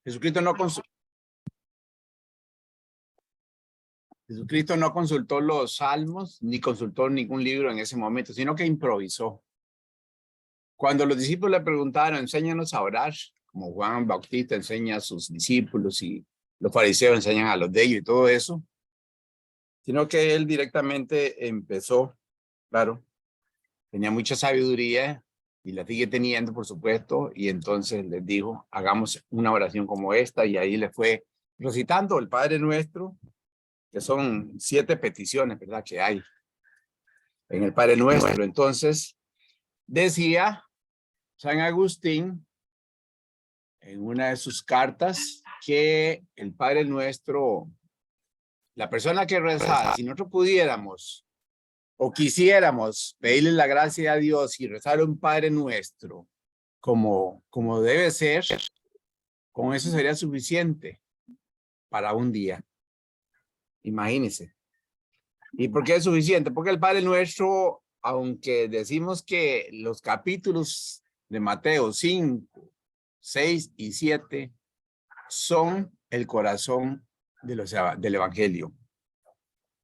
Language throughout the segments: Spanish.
Jesucristo no, Jesucristo no consultó los salmos ni consultó ningún libro en ese momento, sino que improvisó. Cuando los discípulos le preguntaron, enséñanos a orar, como Juan Bautista enseña a sus discípulos y los fariseos enseñan a los de ellos y todo eso, sino que él directamente empezó, claro, tenía mucha sabiduría y la sigue teniendo, por supuesto, y entonces les dijo, hagamos una oración como esta, y ahí le fue recitando el Padre Nuestro, que son 7 peticiones, ¿verdad?, que hay en el Padre Nuestro. Entonces, decía San Agustín en una de sus cartas que el Padre Nuestro, la persona que rezara, si nosotros pudiéramos o quisiéramos pedirle la gracia a Dios y rezar un Padre Nuestro como debe ser, con eso sería suficiente para un día. Imagínense. ¿Y por qué es suficiente? Porque el Padre Nuestro, aunque decimos que los capítulos de Mateo 5, 6 y 7 son el corazón del Evangelio.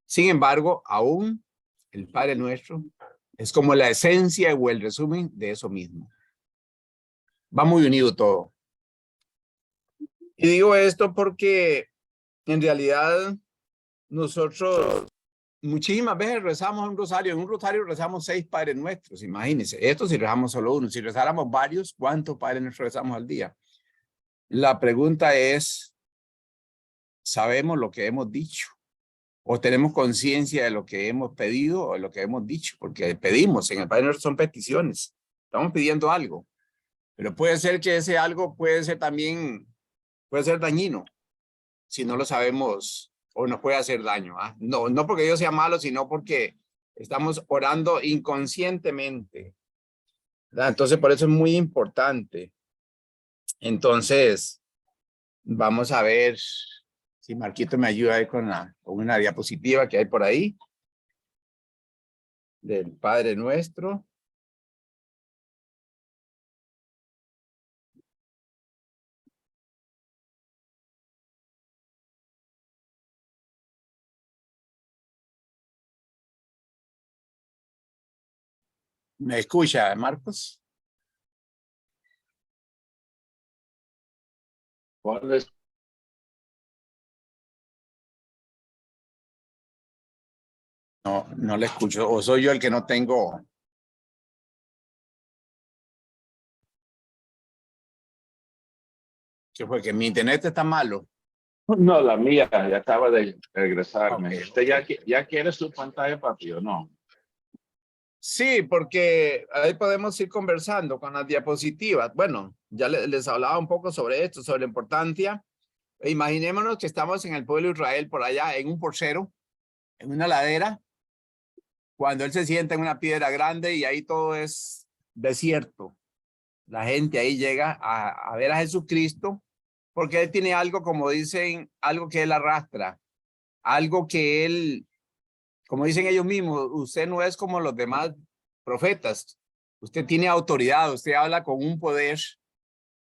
Sin embargo, aún el Padre Nuestro es como la esencia o el resumen de eso mismo. Va muy unido todo. Y digo esto porque en realidad nosotros muchísimas veces rezamos un rosario. En un rosario rezamos 6 Padres Nuestros, imagínense. Esto si rezamos solo uno. Si rezáramos varios, ¿cuántos Padres Nuestros rezamos al día? La pregunta es, ¿sabemos lo que hemos dicho? ¿O tenemos conciencia de lo que hemos pedido o de lo que hemos dicho? Porque pedimos, en el Padre Nuestro son peticiones. Estamos pidiendo algo. Pero puede ser que ese algo puede ser también, puede ser dañino si no lo sabemos o nos puede hacer daño. No, no porque Dios sea malo, sino porque estamos orando inconscientemente, ¿verdad? Entonces, por eso es muy importante. Entonces, vamos a ver si Marquito me ayuda ahí con una diapositiva que hay por ahí del Padre Nuestro. ¿Me escucha, Marcos? ¿Cuál es? No, no le escucho. ¿O soy yo el que no tengo? ¿Qué fue? ¿Que mi internet está malo? No, la mía, ya acaba de regresarme. Okay, ¿Usted okay. ya quiere su pantalla, papi, o no? Sí, porque ahí podemos ir conversando con las diapositivas. Bueno, ya les hablaba un poco sobre esto, sobre la importancia. Imaginémonos que estamos en el pueblo de Israel, por allá, en un porcero, en una ladera, cuando él se sienta en una piedra grande y ahí todo es desierto. La gente ahí llega a ver a Jesucristo, porque él tiene algo, como dicen, algo que él arrastra, algo que él, como dicen ellos mismos, usted no es como los demás profetas. Usted tiene autoridad, usted habla con un poder,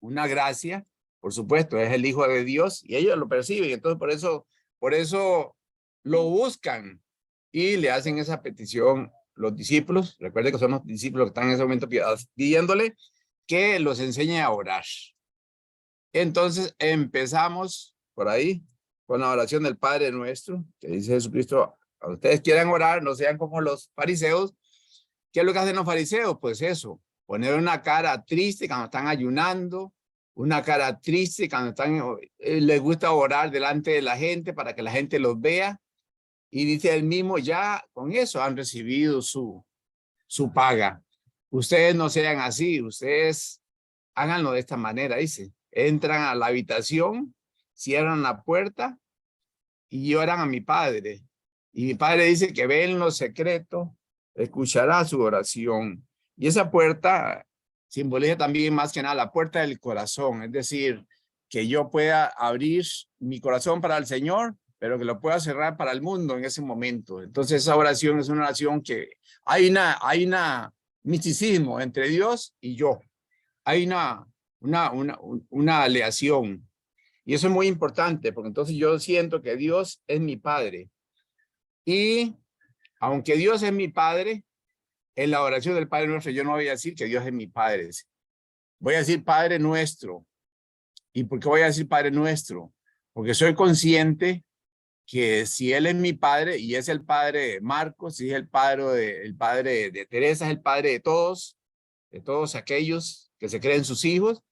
una gracia, por supuesto, es el Hijo de Dios y ellos lo perciben. Entonces, por eso lo buscan y le hacen esa petición los discípulos. Recuerde que son los discípulos que están en ese momento pidiéndole que los enseñe a orar. Entonces empezamos por ahí con la oración del Padre Nuestro, que dice Jesucristo, a ustedes quieran orar, no sean como los fariseos. ¿Qué es lo que hacen los fariseos? Pues eso, poner una cara triste cuando están ayunando, una cara triste cuando están, les gusta orar delante de la gente para que la gente los vea. Y dice él mismo, ya con eso han recibido su paga. Ustedes no sean así, ustedes háganlo de esta manera, dice. Entran a la habitación, cierran la puerta y oran a mi Padre. Y mi Padre dice que ve en lo secreto, escuchará su oración. Y esa puerta simboliza también más que nada la puerta del corazón, es decir, que yo pueda abrir mi corazón para el Señor, pero que lo pueda cerrar para el mundo en ese momento. Entonces esa oración es una oración que hay una misticismo entre Dios y yo. Hay una aleación. Y eso es muy importante, porque entonces yo siento que Dios es mi Padre. Y aunque Dios es mi Padre, en la oración del Padre Nuestro yo no voy a decir que Dios es mi Padre. Voy a decir Padre Nuestro. ¿Y por qué voy a decir Padre Nuestro? Porque soy consciente que si Él es mi Padre y es el Padre de Marcos, si es el padre de Teresa, es el Padre de todos aquellos que se creen sus hijos,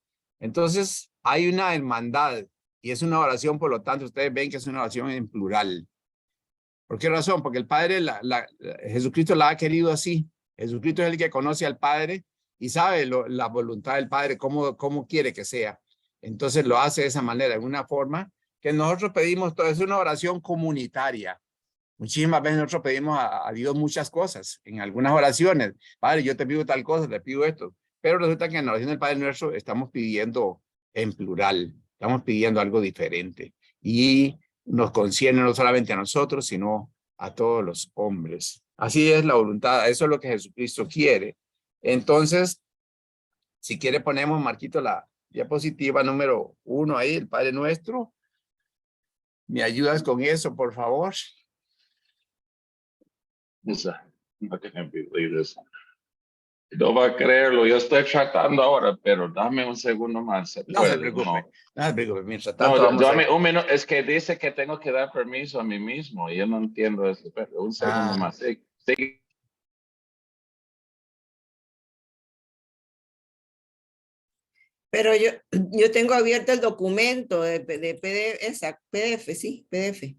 entonces hay una hermandad y es una oración, por lo tanto, ustedes ven que es una oración en plural. ¿Por qué razón? Porque el Padre, Jesucristo la ha querido así. Jesucristo es el que conoce al Padre y sabe la voluntad del Padre, cómo quiere que sea. Entonces lo hace de esa manera, de una forma que nosotros pedimos, todo es una oración comunitaria. Muchísimas veces nosotros pedimos a Dios muchas cosas. En algunas oraciones, Padre, yo te pido tal cosa, te pido esto. Pero resulta que en la oración del Padre Nuestro estamos pidiendo en plural, estamos pidiendo algo diferente. Y nos concierne no solamente a nosotros, sino a todos los hombres. Así es la voluntad, eso es lo que Jesucristo quiere. Entonces, si quiere ponemos, Marquito, la diapositiva número 1 ahí, el Padre Nuestro. ¿Me ayudas con eso, por favor? No can't believe this. No va a creerlo, yo estoy tratando ahora, pero dame un segundo más. No se preocupe, no se preocupe. Mientras No, tanto, vamos a... dame un minuto, es que dice que tengo que dar permiso a mí mismo y yo no entiendo eso. Pero un segundo más. Sí. Pero yo tengo abierto el documento de PDF, sí, PDF.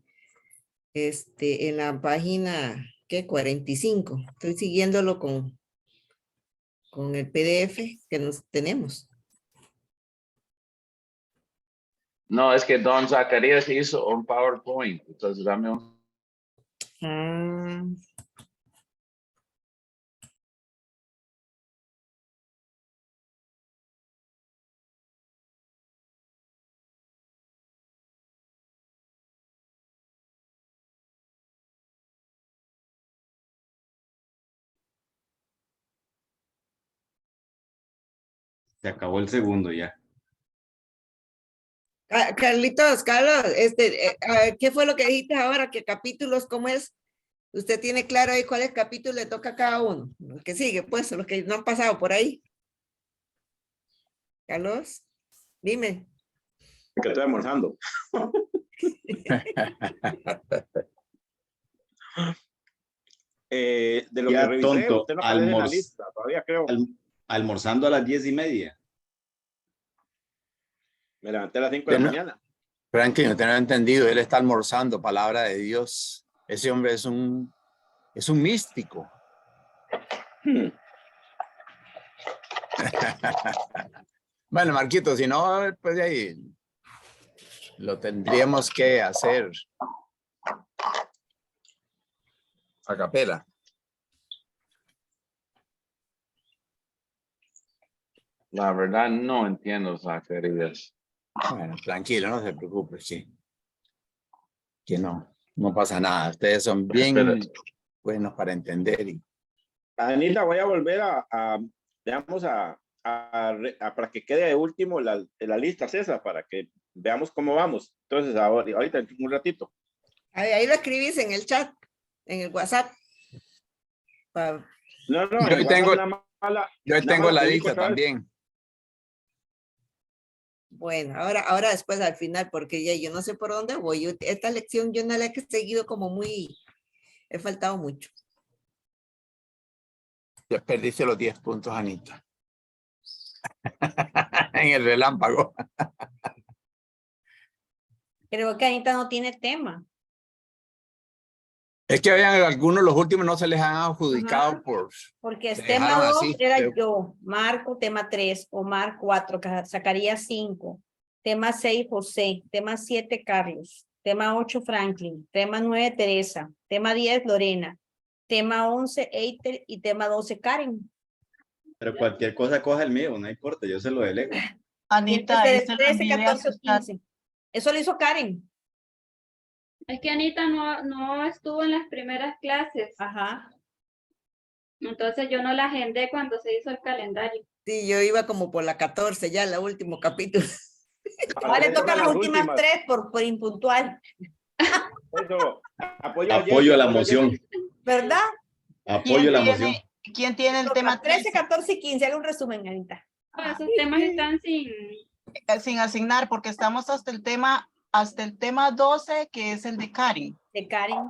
En la página, ¿qué? 45. Estoy siguiéndolo con el PDF que nos tenemos. No, es que Don Zacarías hizo un PowerPoint, entonces dame un... Ah. Se acabó el segundo ya. Carlos, ¿qué fue lo que dijiste ahora? ¿Qué capítulos, cómo es? ¿Usted tiene claro ahí cuáles capítulos le toca a cada uno? Los que sigue, pues, los que no han pasado por ahí. Carlos, dime. Que estoy almorzando. De lo Ya, que revisé, tonto, usted no aparece en la lista, todavía creo. Almorzando a las 10:30. Me levanté a las 5 de la mañana. Franklin, usted no ha entendido, él está almorzando palabra de Dios. Ese hombre es un místico. Bueno, Marquito, si no, pues de ahí lo tendríamos que hacer a capela. La verdad no entiendo, Zacarías. Bueno, tranquilo, no se preocupe, sí. Que no pasa nada. Ustedes son bien buenos para entender. Anita, voy a volver digamos, para que quede de último la lista, César, para que veamos cómo vamos. Entonces, ahorita, en un ratito. Ahí lo escribís en el chat, en el WhatsApp. No, yo tengo la lista también. Bueno, ahora después al final, porque ya yo no sé por dónde voy. Esta lección yo no la he seguido como he faltado mucho. Ya perdiste los 10 puntos, Anita. En el relámpago. Creo que Anita no tiene tema. Es que habían algunos, los últimos no se les han adjudicado porque se tema dejaron 2 así, era pero... yo, Marco, tema 3, Omar 4, Zacarías 5, tema 6, José, tema 7, Carlos, tema 8, Franklin, tema 9, Teresa, tema 10, Lorena, tema 11, Eiter y tema 12, Karen. Pero cualquier cosa coja el mío, no importa, yo se lo delego. Anita, 13, 14, 15. Eso lo hizo Karen. Es que Anita no estuvo en las primeras clases. Ajá. Entonces yo no la agendé cuando se hizo el calendario. Sí, yo iba como por la 14, ya el último capítulo. Ahora le tocan las últimas 3 por impuntual, Eso, Apoyo a la moción. ¿verdad? Apoyo la moción. ¿Quién tiene el tema 13, 14 y 15. Haga un resumen, Anita. Ah, esos temas están sin asignar? Porque estamos hasta el tema 12, que es el de Karen. De Karen.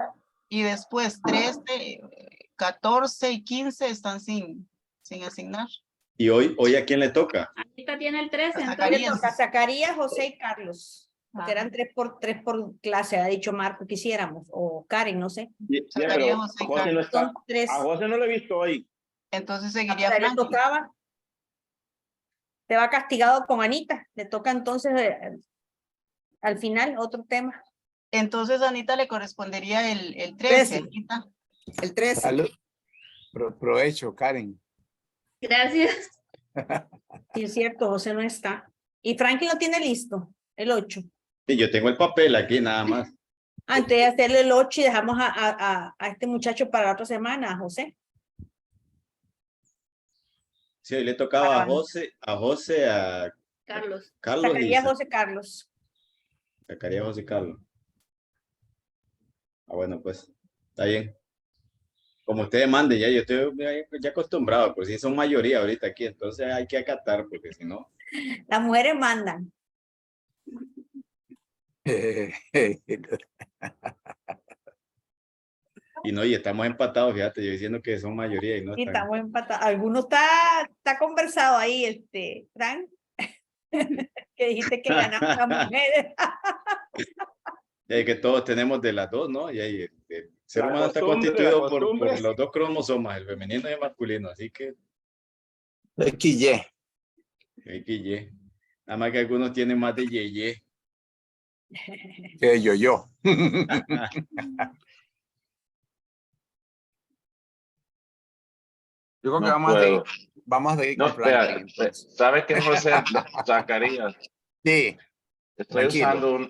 Y después 13, 14 y 15 están sin asignar. ¿Y hoy a quién le toca? Anita tiene el 13, A entonces Zacarías. Toca Zacarías, José y Carlos. Porque Ajá. eran 3 por clase, ha dicho Marco, quisiéramos. O Karen, no sé. Sí, Zacarías, pero José y José no Carlos. está. Son 3. A José no lo he visto hoy. Entonces seguiría Le Franklin. tocaba. Te va castigado con Anita. Le toca entonces al final otro tema. Entonces a Anita le correspondería el 13. 13. Anita. El 13. Salud. Provecho, Karen. gracias. Sí, es cierto, José no está. Y Franklin lo tiene listo, el 8. Sí, yo tengo el papel aquí nada más. Antes de hacerle el 8 y dejamos a este muchacho para la otra semana, a José. Sí, hoy le tocaba Ah. a José, a Carlos. Carlos y Zacarías, José, Carlos. Zacarías, José y Carlos. Ah, bueno, pues, está bien. Como ustedes manden, ya yo estoy ya acostumbrado, pues sí son mayoría ahorita aquí, entonces hay que acatar, porque si no, Las mujeres mandan. y estamos empatados, fíjate, yo diciendo que son mayoría y no Sí, están. estamos empatados. Alguno está conversado ahí, Frank. Que dijiste que ganamos las mujeres. Y que todos tenemos de las dos, ¿no? Y ahí el ser La humano está costumbre, constituido la por costumbre. los dos cromosomas, el femenino y el masculino, así que XY. XY. Nada más que algunos tienen más de YY. Que yo. Yo Creo que no puedo. vamos a ir No, con vea, Franklin. Entonces. ¿sabe qué, José? Zacarías. Sí, Estoy Tranquilo. usando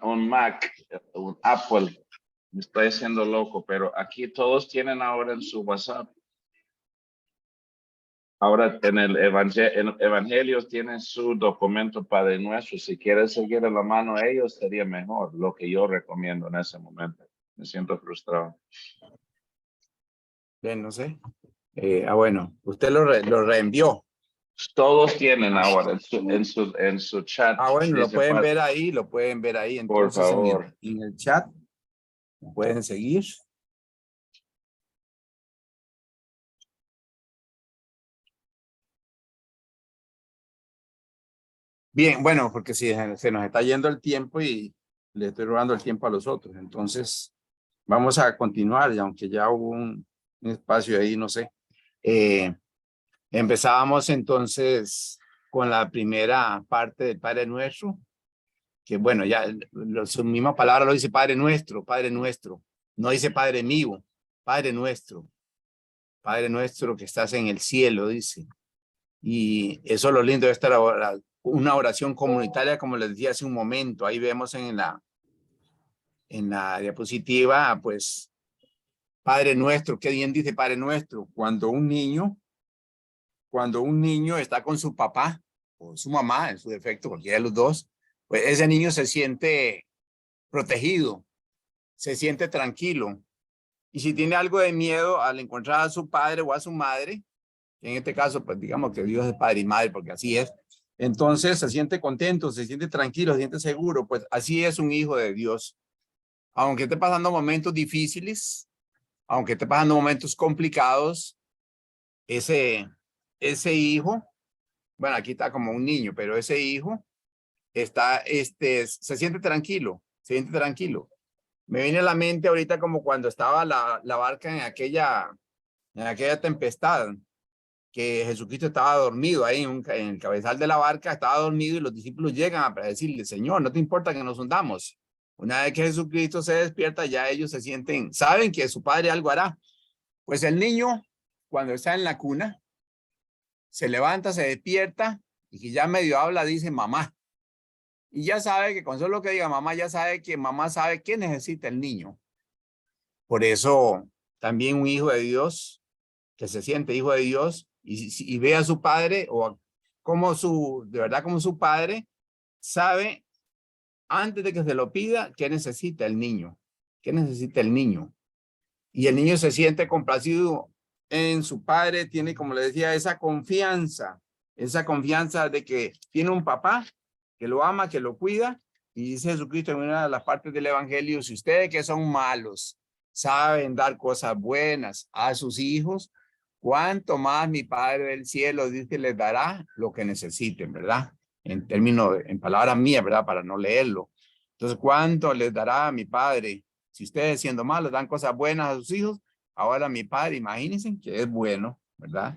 un Mac, un Apple. Me estoy haciendo loco, pero aquí todos tienen ahora en su WhatsApp. Ahora en el Evangelio tienen su documento Padre Nuestro. Si quieres seguir en la mano a ellos, sería mejor. Lo que yo recomiendo en ese momento. Me siento frustrado. bien, no sé. Bueno, usted lo reenvió. Todos tienen ahora en su chat. Bueno, lo dice pueden Padre, ver ahí, lo pueden ver ahí. Por Entonces, favor. en el chat, pueden seguir. Bien, bueno, porque si se nos está yendo el tiempo y le estoy robando el tiempo a los otros. Entonces, vamos a continuar, y aunque ya hubo un espacio ahí, no sé. Empezábamos entonces con la primera parte del Padre Nuestro, que bueno, ya su misma palabra lo dice Padre Nuestro, no dice Padre mío, Padre Nuestro que estás en el cielo, dice. Y eso es lo lindo de esta una oración comunitaria, como les decía hace un momento. Ahí vemos en la diapositiva, pues, Padre Nuestro, qué bien dice Padre Nuestro. Cuando un niño está con su papá o su mamá, en su defecto, cualquiera de los dos, pues ese niño se siente protegido, se siente tranquilo. Y si tiene algo de miedo al encontrar a su padre o a su madre, en este caso, pues digamos que Dios es padre y madre, porque así es, entonces se siente contento, se siente tranquilo, se siente seguro, pues así es un hijo de Dios. Aunque esté pasando momentos difíciles, aunque esté pasando momentos complicados, ese hijo, bueno, aquí está como un niño, pero ese hijo se siente tranquilo, Me viene a la mente ahorita como cuando estaba la barca en aquella tempestad, que Jesucristo estaba dormido ahí en el cabezal de la barca, estaba dormido y los discípulos llegan a decirle, Señor, no te importa que nos hundamos. Una vez que Jesucristo se despierta, ya ellos se sienten, saben que su padre algo hará. Pues el niño, cuando está en la cuna, se levanta, se despierta y que ya medio habla, dice mamá. Y ya sabe que con solo que diga mamá, ya sabe que mamá sabe qué necesita el niño. Por eso también un hijo de Dios, que se siente hijo de Dios y ve a su padre o como de verdad como su padre, sabe antes de que se lo pida qué necesita el niño. ¿Qué necesita el niño? Y el niño se siente complacido en su padre, tiene, como le decía, esa confianza de que tiene un papá que lo ama, que lo cuida. Y dice Jesucristo en una de las partes del Evangelio, si ustedes que son malos saben dar cosas buenas a sus hijos, cuánto más mi Padre del cielo dice les dará lo que necesiten, ¿verdad? En palabras mías, ¿verdad? Para no leerlo. Entonces, ¿cuánto les dará mi Padre? Si ustedes siendo malos dan cosas buenas a sus hijos, ahora mi Padre, imagínense que es bueno, ¿verdad?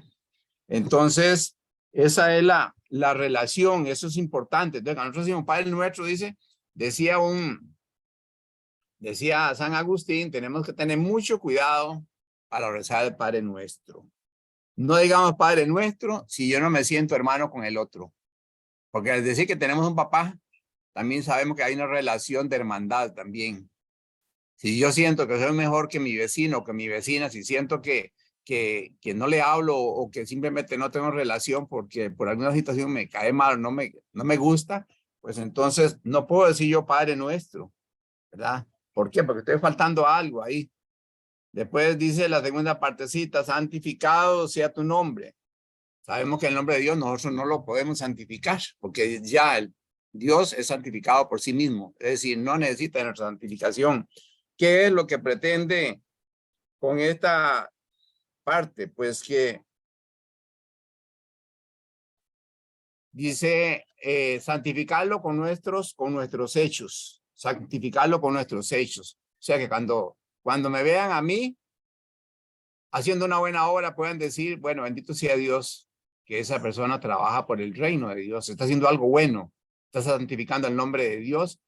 Entonces, esa es la relación, eso es importante. Entonces, cuando nosotros decimos Padre nuestro, decía San Agustín, tenemos que tener mucho cuidado para rezar el Padre nuestro. No digamos Padre nuestro si yo no me siento hermano con el otro. Porque al decir que tenemos un papá, también sabemos que hay una relación de hermandad también. Si yo siento que soy mejor que mi vecino o que mi vecina, si siento que no le hablo o que simplemente no tengo relación porque por alguna situación me cae mal, no me gusta, pues entonces no puedo decir yo Padre nuestro, ¿verdad? ¿Por qué? Porque estoy faltando algo ahí. Después dice la segunda partecita, santificado sea tu nombre. Sabemos que el nombre de Dios nosotros no lo podemos santificar porque ya Dios es santificado por sí mismo. Es decir, no necesita de nuestra santificación. ¿Qué es lo que pretende con esta parte? Pues que dice santificarlo con nuestros hechos. Santificarlo con nuestros hechos. O sea que cuando me vean a mí haciendo una buena obra, puedan decir, bueno, bendito sea Dios, que esa persona trabaja por el reino de Dios, está haciendo algo bueno, está santificando el nombre de Dios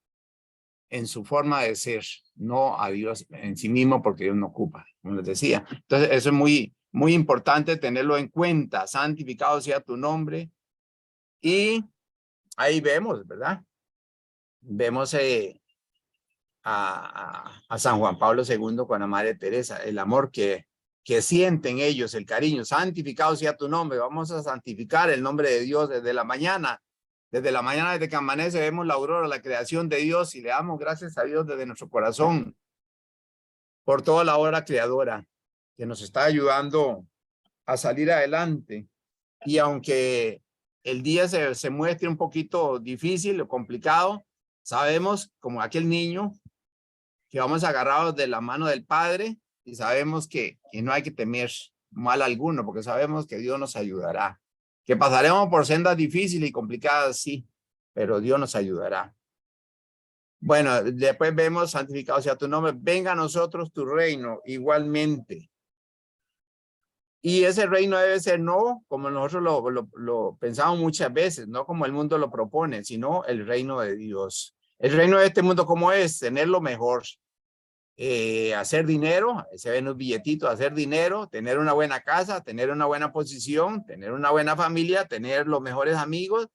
en su forma de ser, no a Dios en sí mismo, porque Dios no ocupa, como les decía. Entonces, eso es muy, muy importante tenerlo en cuenta. Santificado sea tu nombre. Y ahí vemos, ¿verdad? Vemos a San Juan Pablo II con la Madre Teresa, el amor que sienten ellos, el cariño. Santificado sea tu nombre. Vamos a santificar el nombre de Dios desde la mañana. Desde la mañana, desde que amanece, vemos la aurora, la creación de Dios y le damos gracias a Dios desde nuestro corazón por toda la obra creadora que nos está ayudando a salir adelante. Y aunque el día se muestre un poquito difícil o complicado, sabemos, como aquel niño, que vamos agarrados de la mano del Padre y sabemos que no hay que temer mal alguno, porque sabemos que Dios nos ayudará. Que pasaremos por sendas difíciles y complicadas, sí, pero Dios nos ayudará. Bueno, después vemos, santificado sea tu nombre, venga a nosotros tu reino igualmente. Y ese reino debe ser no como nosotros lo pensamos muchas veces, no como el mundo lo propone, sino el reino de Dios. El reino de este mundo, ¿cómo es? Tener lo mejor. Hacer dinero, se ven los billetitos, hacer dinero, tener una buena casa, tener una buena posición, tener una buena familia, tener los mejores amigos,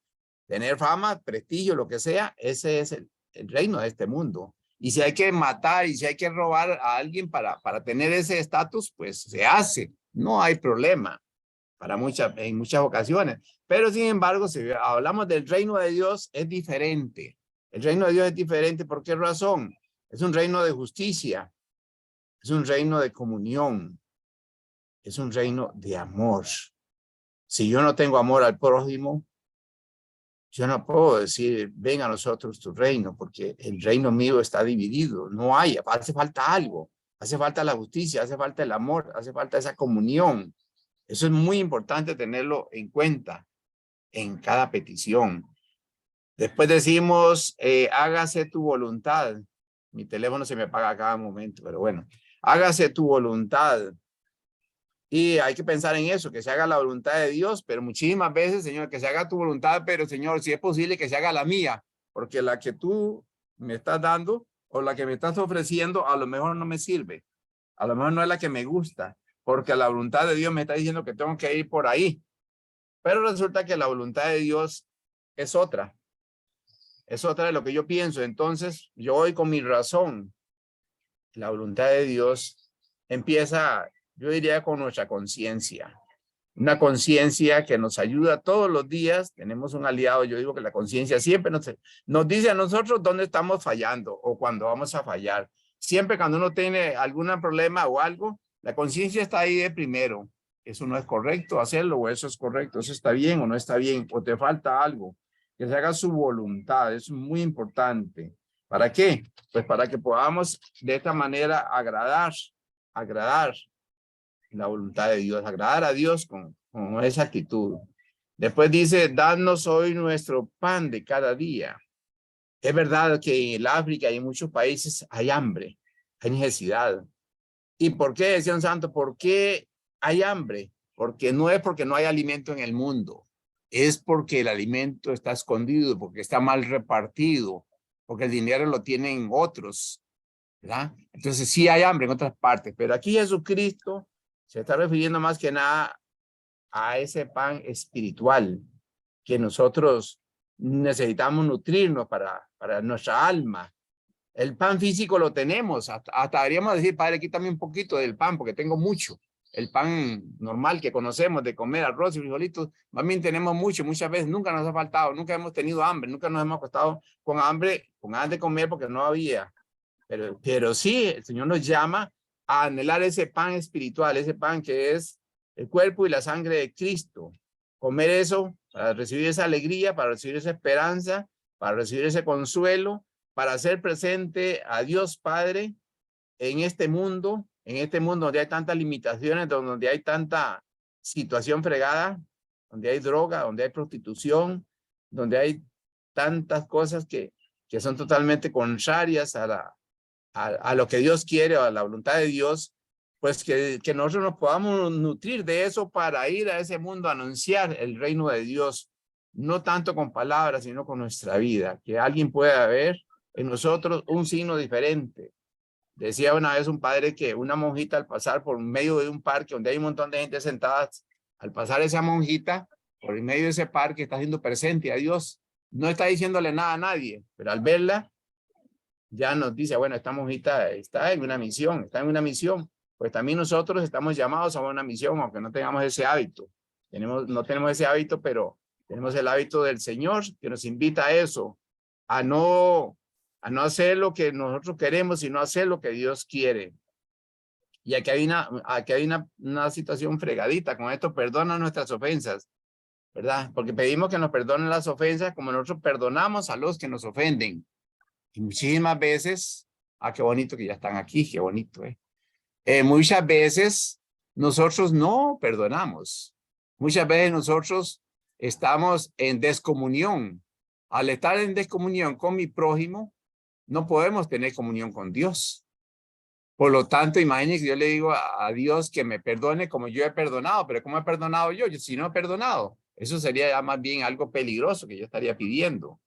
tener fama, prestigio, lo que sea. Ese es el reino de este mundo. Y si hay que matar y si hay que robar a alguien para tener ese estatus, pues se hace. No hay problema en muchas ocasiones. Pero sin embargo, si hablamos del reino de Dios, es diferente. El reino de Dios es diferente. ¿Por qué razón? Es un reino de justicia, es un reino de comunión, es un reino de amor. Si yo no tengo amor al prójimo, yo no puedo decir, ven a nosotros tu reino, porque el reino mío está dividido. No hay, hace falta algo, hace falta la justicia, hace falta el amor, hace falta esa comunión. Eso es muy importante tenerlo en cuenta en cada petición. Después decimos, hágase tu voluntad. Mi teléfono se me apaga a cada momento, pero bueno, hágase tu voluntad. Y hay que pensar en eso, que se haga la voluntad de Dios, pero muchísimas veces, Señor, que se haga tu voluntad, pero Señor, si es posible que se haga la mía, porque la que tú me estás dando o la que me estás ofreciendo a lo mejor no me sirve, a lo mejor no es la que me gusta, porque la voluntad de Dios me está diciendo que tengo que ir por ahí, pero resulta que la voluntad de Dios es otra. Es otra de lo que yo pienso. Entonces, yo voy con mi razón. La voluntad de Dios empieza, yo diría, con nuestra conciencia. una conciencia que nos ayuda todos los días. Tenemos un aliado, yo digo que la conciencia siempre nos dice a nosotros dónde estamos fallando o cuando vamos a fallar. Siempre cuando uno tiene algún problema o algo, la conciencia está ahí de primero. Eso no es correcto hacerlo, o eso es correcto, eso está bien o no está bien, o te falta algo. Que se haga su voluntad, es muy importante. ¿Para qué? Pues para que podamos de esta manera agradar la voluntad de Dios, agradar a Dios con esa actitud. Después dice, danos hoy nuestro pan de cada día. Es verdad que en el África y en muchos países hay hambre, hay necesidad. ¿Y por qué, decía un santo? ¿Por qué hay hambre? Porque no es porque no hay alimento en el mundo, es porque el alimento está escondido, porque está mal repartido, porque el dinero lo tienen otros, ¿verdad? Entonces sí hay hambre en otras partes, pero aquí Jesucristo se está refiriendo más que nada a ese pan espiritual que nosotros necesitamos nutrirnos para nuestra alma. El pan físico lo tenemos, hasta deberíamos decir, Padre, quítame un poquito del pan porque tengo mucho. El pan normal que conocemos de comer arroz y frijolitos, también tenemos mucho, muchas veces nunca nos ha faltado, nunca hemos tenido hambre, nunca nos hemos acostado con hambre, con ganas de comer porque no había. Pero sí, el Señor nos llama a anhelar ese pan espiritual, ese pan que es el cuerpo y la sangre de Cristo. Comer eso para recibir esa alegría, para recibir esa esperanza, para recibir ese consuelo, para hacer presente a Dios Padre en este mundo donde hay tantas limitaciones, donde hay tanta situación fregada, donde hay droga, donde hay prostitución, donde hay tantas cosas que son totalmente contrarias a lo que Dios quiere o a la voluntad de Dios, pues que nosotros nos podamos nutrir de eso para ir a ese mundo a anunciar el reino de Dios, no tanto con palabras, sino con nuestra vida, que alguien pueda ver en nosotros un signo diferente. Decía una vez un padre que una monjita al pasar por medio de un parque donde hay un montón de gente sentada, al pasar esa monjita por el medio de ese parque está haciendo presente a Dios, no está diciéndole nada a nadie, pero al verla ya nos dice, bueno, esta monjita está en una misión, pues también nosotros estamos llamados a una misión, aunque no tengamos ese hábito. No tenemos ese hábito, pero tenemos el hábito del Señor que nos invita a eso, a no hacer lo que nosotros queremos, sino hacer lo que Dios quiere. Y aquí hay una situación fregadita con esto, perdona nuestras ofensas, ¿verdad? Porque pedimos que nos perdonen las ofensas como nosotros perdonamos a los que nos ofenden. Y muchísimas veces, qué bonito que ya están aquí, qué bonito, muchas veces nosotros no perdonamos. Muchas veces nosotros estamos en descomunión. Al estar en descomunión con mi prójimo, no podemos tener comunión con Dios. Por lo tanto, imagínense que yo le digo a Dios que me perdone como yo he perdonado, pero ¿cómo he perdonado yo? Si no he perdonado, eso sería ya más bien algo peligroso que yo estaría pidiendo,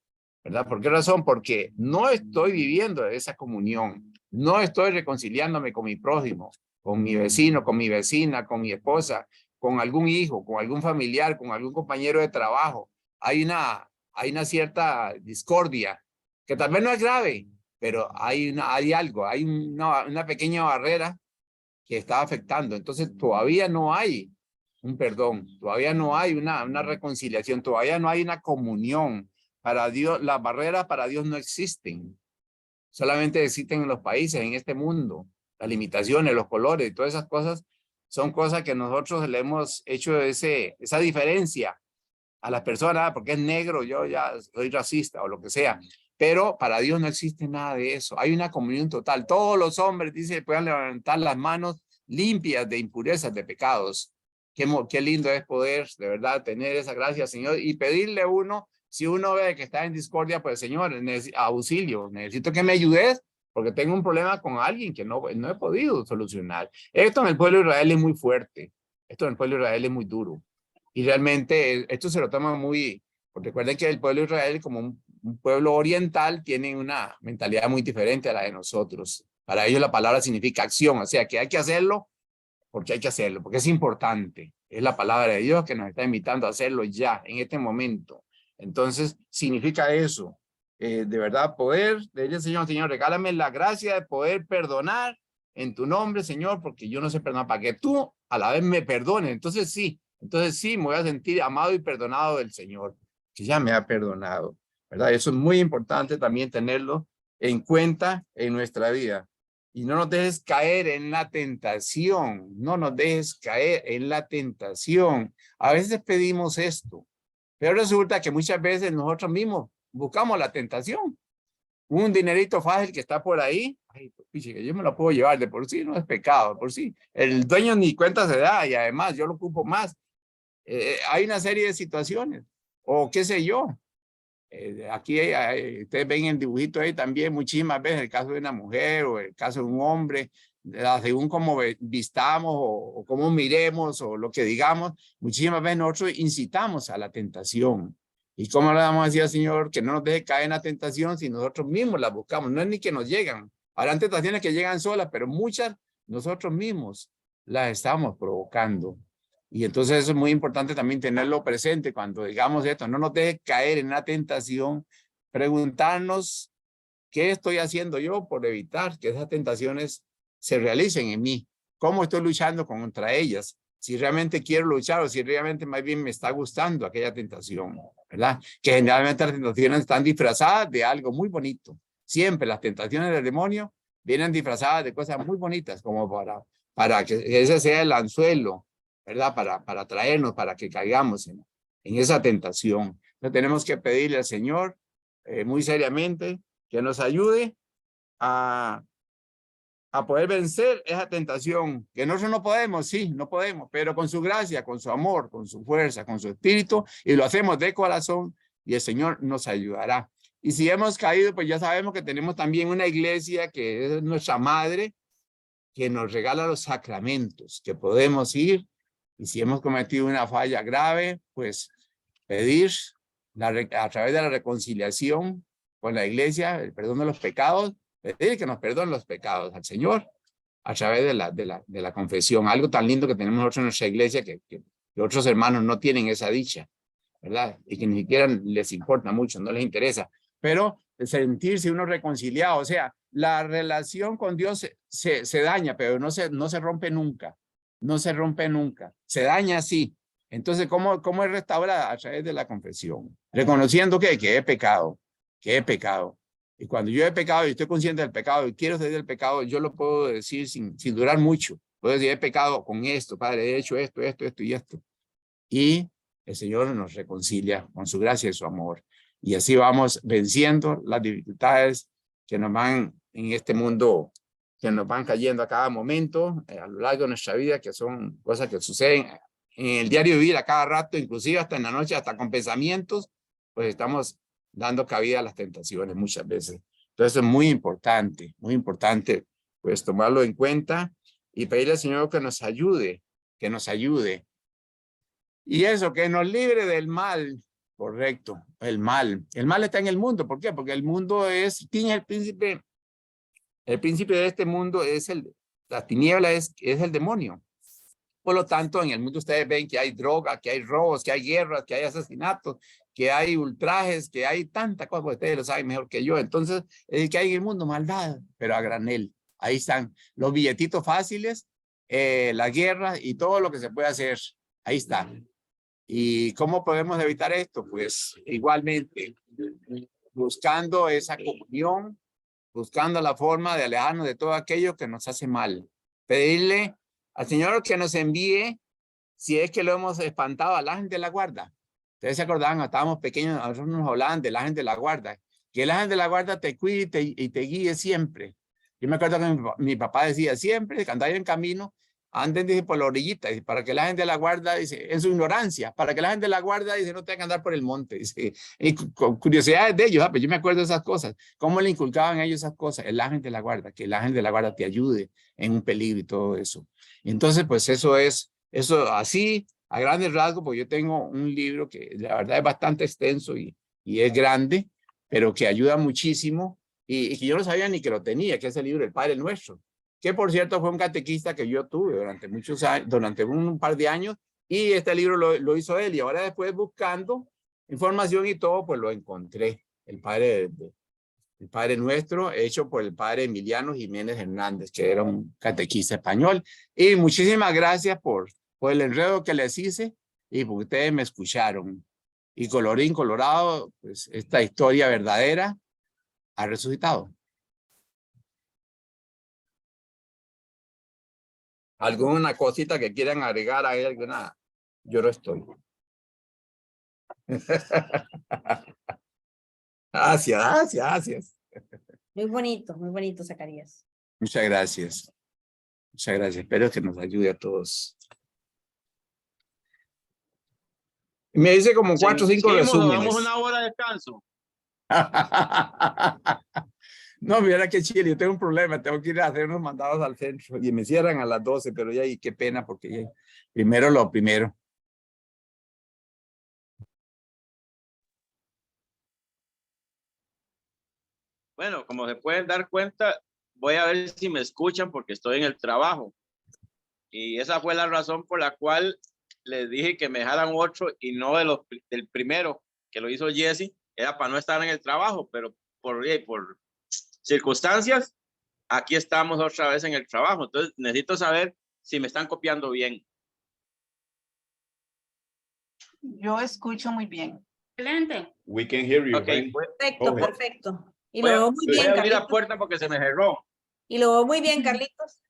¿verdad? ¿Por qué razón? Porque no estoy viviendo esa comunión, no estoy reconciliándome con mi prójimo, con mi vecino, con mi vecina, con mi esposa, con algún hijo, con algún familiar, con algún compañero de trabajo. Hay una cierta discordia, que tal vez no es grave, pero hay una pequeña barrera que está afectando. Entonces todavía no hay un perdón, todavía no hay una reconciliación, todavía no hay una comunión. Para Dios, las barreras para Dios no existen. Solamente existen en los países, en este mundo. Las limitaciones, los colores y todas esas cosas son cosas que nosotros le hemos hecho esa diferencia a las personas, porque es negro, yo ya soy racista o lo que sea. Pero para Dios no existe nada de eso. Hay una comunión total. Todos los hombres, dice, puedan levantar las manos limpias de impurezas, de pecados. Qué lindo es poder, de verdad, tener esa gracia, Señor, y pedirle a uno, si uno ve que está en discordia, pues, Señor, auxilio, necesito que me ayudes, porque tengo un problema con alguien que no he podido solucionar. Esto en el pueblo de Israel es muy fuerte. Esto en el pueblo de Israel es muy duro. Y realmente esto se lo toma muy... Porque recuerden que el pueblo de Israel, como un pueblo oriental, tiene una mentalidad muy diferente a la de nosotros. Para ellos la palabra significa acción, o sea que hay que hacerlo porque hay que hacerlo, porque es importante. Es la palabra de Dios que nos está invitando a hacerlo ya, en este momento. Entonces, significa eso. De verdad, poder, decirle al Señor, Señor, regálame la gracia de poder perdonar en tu nombre, Señor, porque yo no sé perdonar, para que tú a la vez me perdones. Entonces, sí, Entonces sí, me voy a sentir amado y perdonado del Señor, que ya me ha perdonado, ¿verdad? Eso es muy importante también tenerlo en cuenta en nuestra vida. Y no nos dejes caer en la tentación, no nos dejes caer en la tentación. A veces pedimos esto, pero resulta que muchas veces nosotros mismos buscamos la tentación. Un dinerito fácil que está por ahí, ay, pues, que yo me lo puedo llevar, de por sí no es pecado, por sí. El dueño ni cuenta se da y además yo lo ocupo más. Hay una serie de situaciones, o qué sé yo. Aquí ustedes ven el dibujito ahí también muchísimas veces el caso de una mujer o el caso de un hombre, según cómo vistamos o cómo miremos o lo que digamos, muchísimas veces nosotros incitamos a la tentación. ¿Y cómo le damos así al Señor? Que no nos deje caer en la tentación si nosotros mismos la buscamos. No es ni que nos llegan. Habrán tentaciones que llegan solas, pero muchas nosotros mismos las estamos provocando. Y entonces eso es muy importante también tenerlo presente cuando digamos esto. No nos deje caer en la tentación. Preguntarnos qué estoy haciendo yo por evitar que esas tentaciones se realicen en mí. ¿Cómo estoy luchando contra ellas? Si realmente quiero luchar o si realmente más bien me está gustando aquella tentación, ¿verdad? Que generalmente las tentaciones están disfrazadas de algo muy bonito. Siempre las tentaciones del demonio vienen disfrazadas de cosas muy bonitas, como para que ese sea el anzuelo, ¿verdad? Para traernos, para que caigamos en esa tentación. Entonces tenemos que pedirle al Señor muy seriamente que nos ayude a poder vencer esa tentación, que nosotros no podemos, sí, no podemos, pero con su gracia, con su amor, con su fuerza, con su espíritu, y lo hacemos de corazón, y el Señor nos ayudará. Y si hemos caído, pues ya sabemos que tenemos también una iglesia que es nuestra madre, que nos regala los sacramentos, que podemos ir, y si hemos cometido una falla grave, pues pedir a través de la reconciliación con la iglesia, el perdón de los pecados, pedir que nos perdone los pecados al Señor a través de la confesión. Algo tan lindo que tenemos nosotros en nuestra iglesia que otros hermanos no tienen esa dicha, ¿verdad? Y que ni siquiera les importa mucho, no les interesa. Pero sentirse uno reconciliado, o sea, la relación con Dios se daña, pero no se rompe nunca. No se rompe nunca. Se daña sí. Entonces, ¿cómo es restaurada? A través de la confesión. Reconociendo que he pecado, que he pecado. Y cuando yo he pecado y estoy consciente del pecado y quiero salir del pecado, yo lo puedo decir sin durar mucho. Puedo decir, he pecado con esto, Padre, he hecho esto y esto. Y el Señor nos reconcilia con su gracia y su amor. Y así vamos venciendo las dificultades que nos van en este mundo, que nos van cayendo a cada momento, a lo largo de nuestra vida, que son cosas que suceden en el diario vivir a cada rato, inclusive hasta en la noche, hasta con pensamientos, pues estamos dando cabida a las tentaciones muchas veces. Entonces es muy importante, pues tomarlo en cuenta y pedirle al Señor que nos ayude, Y eso, que nos libre del mal, correcto, el mal. El mal está en el mundo, ¿por qué? Porque el mundo tiene el príncipe de este mundo la tiniebla es el demonio. Por lo tanto, en el mundo ustedes ven que hay droga, que hay robos, que hay guerras, que hay asesinatos, que hay ultrajes, que hay tanta cosa, ustedes lo saben mejor que yo. Entonces, que hay en el mundo maldad, pero a granel. Ahí están los billetitos fáciles, la guerra y todo lo que se puede hacer. Ahí está. ¿Y cómo podemos evitar esto? Pues igualmente, buscando esa comunión, buscando la forma de alejarnos de todo aquello que nos hace mal. Pedirle al Señor que nos envíe, si es que lo hemos espantado, al ángel de la guarda. Ustedes se acordaban, cuando estábamos pequeños, nosotros nos hablaban del ángel de la guarda. Que el ángel de la guarda te cuide y te guíe siempre. Yo me acuerdo que mi papá decía siempre, cuando hay en camino, anden, dice, por la orillita, dice, para que la gente de la guarda, dice, en su ignorancia, para que la gente de la guarda, dice, no tenga que andar por el monte, dice, y con curiosidades de ellos, pues yo me acuerdo de esas cosas, cómo le inculcaban a ellos esas cosas, el ángel de la guarda, que el ángel de la guarda te ayude en un peligro y todo eso. Entonces, pues eso así, a grandes rasgos, pues yo tengo un libro que la verdad es bastante extenso y es grande, pero que ayuda muchísimo, y que yo no sabía ni que lo tenía, que es el libro El Padre Nuestro, que por cierto fue un catequista que yo tuve durante muchos años, durante un par de años, y este libro lo hizo él, y ahora después buscando información y todo, pues lo encontré, el Padre Nuestro, hecho por el Padre Emiliano Jiménez Hernández, que era un catequista español. Y muchísimas gracias por el enredo que les hice, y porque ustedes me escucharon. Y colorín colorado, pues esta historia verdadera ha resucitado. ¿Alguna cosita que quieran agregar ahí? ¿Alguna? Yo no estoy. Gracias. Muy bonito, Zacarías. Muchas gracias. Muchas gracias. Espero que nos ayude a todos. Me dice como 4 o 5 Seguimos, resúmenes. damos una hora de descanso. No, mira qué chile, yo tengo un problema, tengo que ir a hacer unos mandados al centro y me cierran a las 12, pero ya, y qué pena, porque ya, primero lo primero. Bueno, como se pueden dar cuenta, voy a ver si me escuchan porque estoy en el trabajo. Y esa fue la razón por la cual les dije que me dejaran 8 y no del primero, que lo hizo Jesse, era para no estar en el trabajo, pero por circunstancias, aquí estamos otra vez en el trabajo. Entonces necesito saber si me están copiando bien. Yo escucho muy bien. Excelente. We can hear you. Ok, Ryan. Perfecto, Ojo. perfecto. Y voy lo a, veo muy voy bien, a abrir la Carlitos. puerta porque se me cerró. Y lo veo muy bien, Carlitos.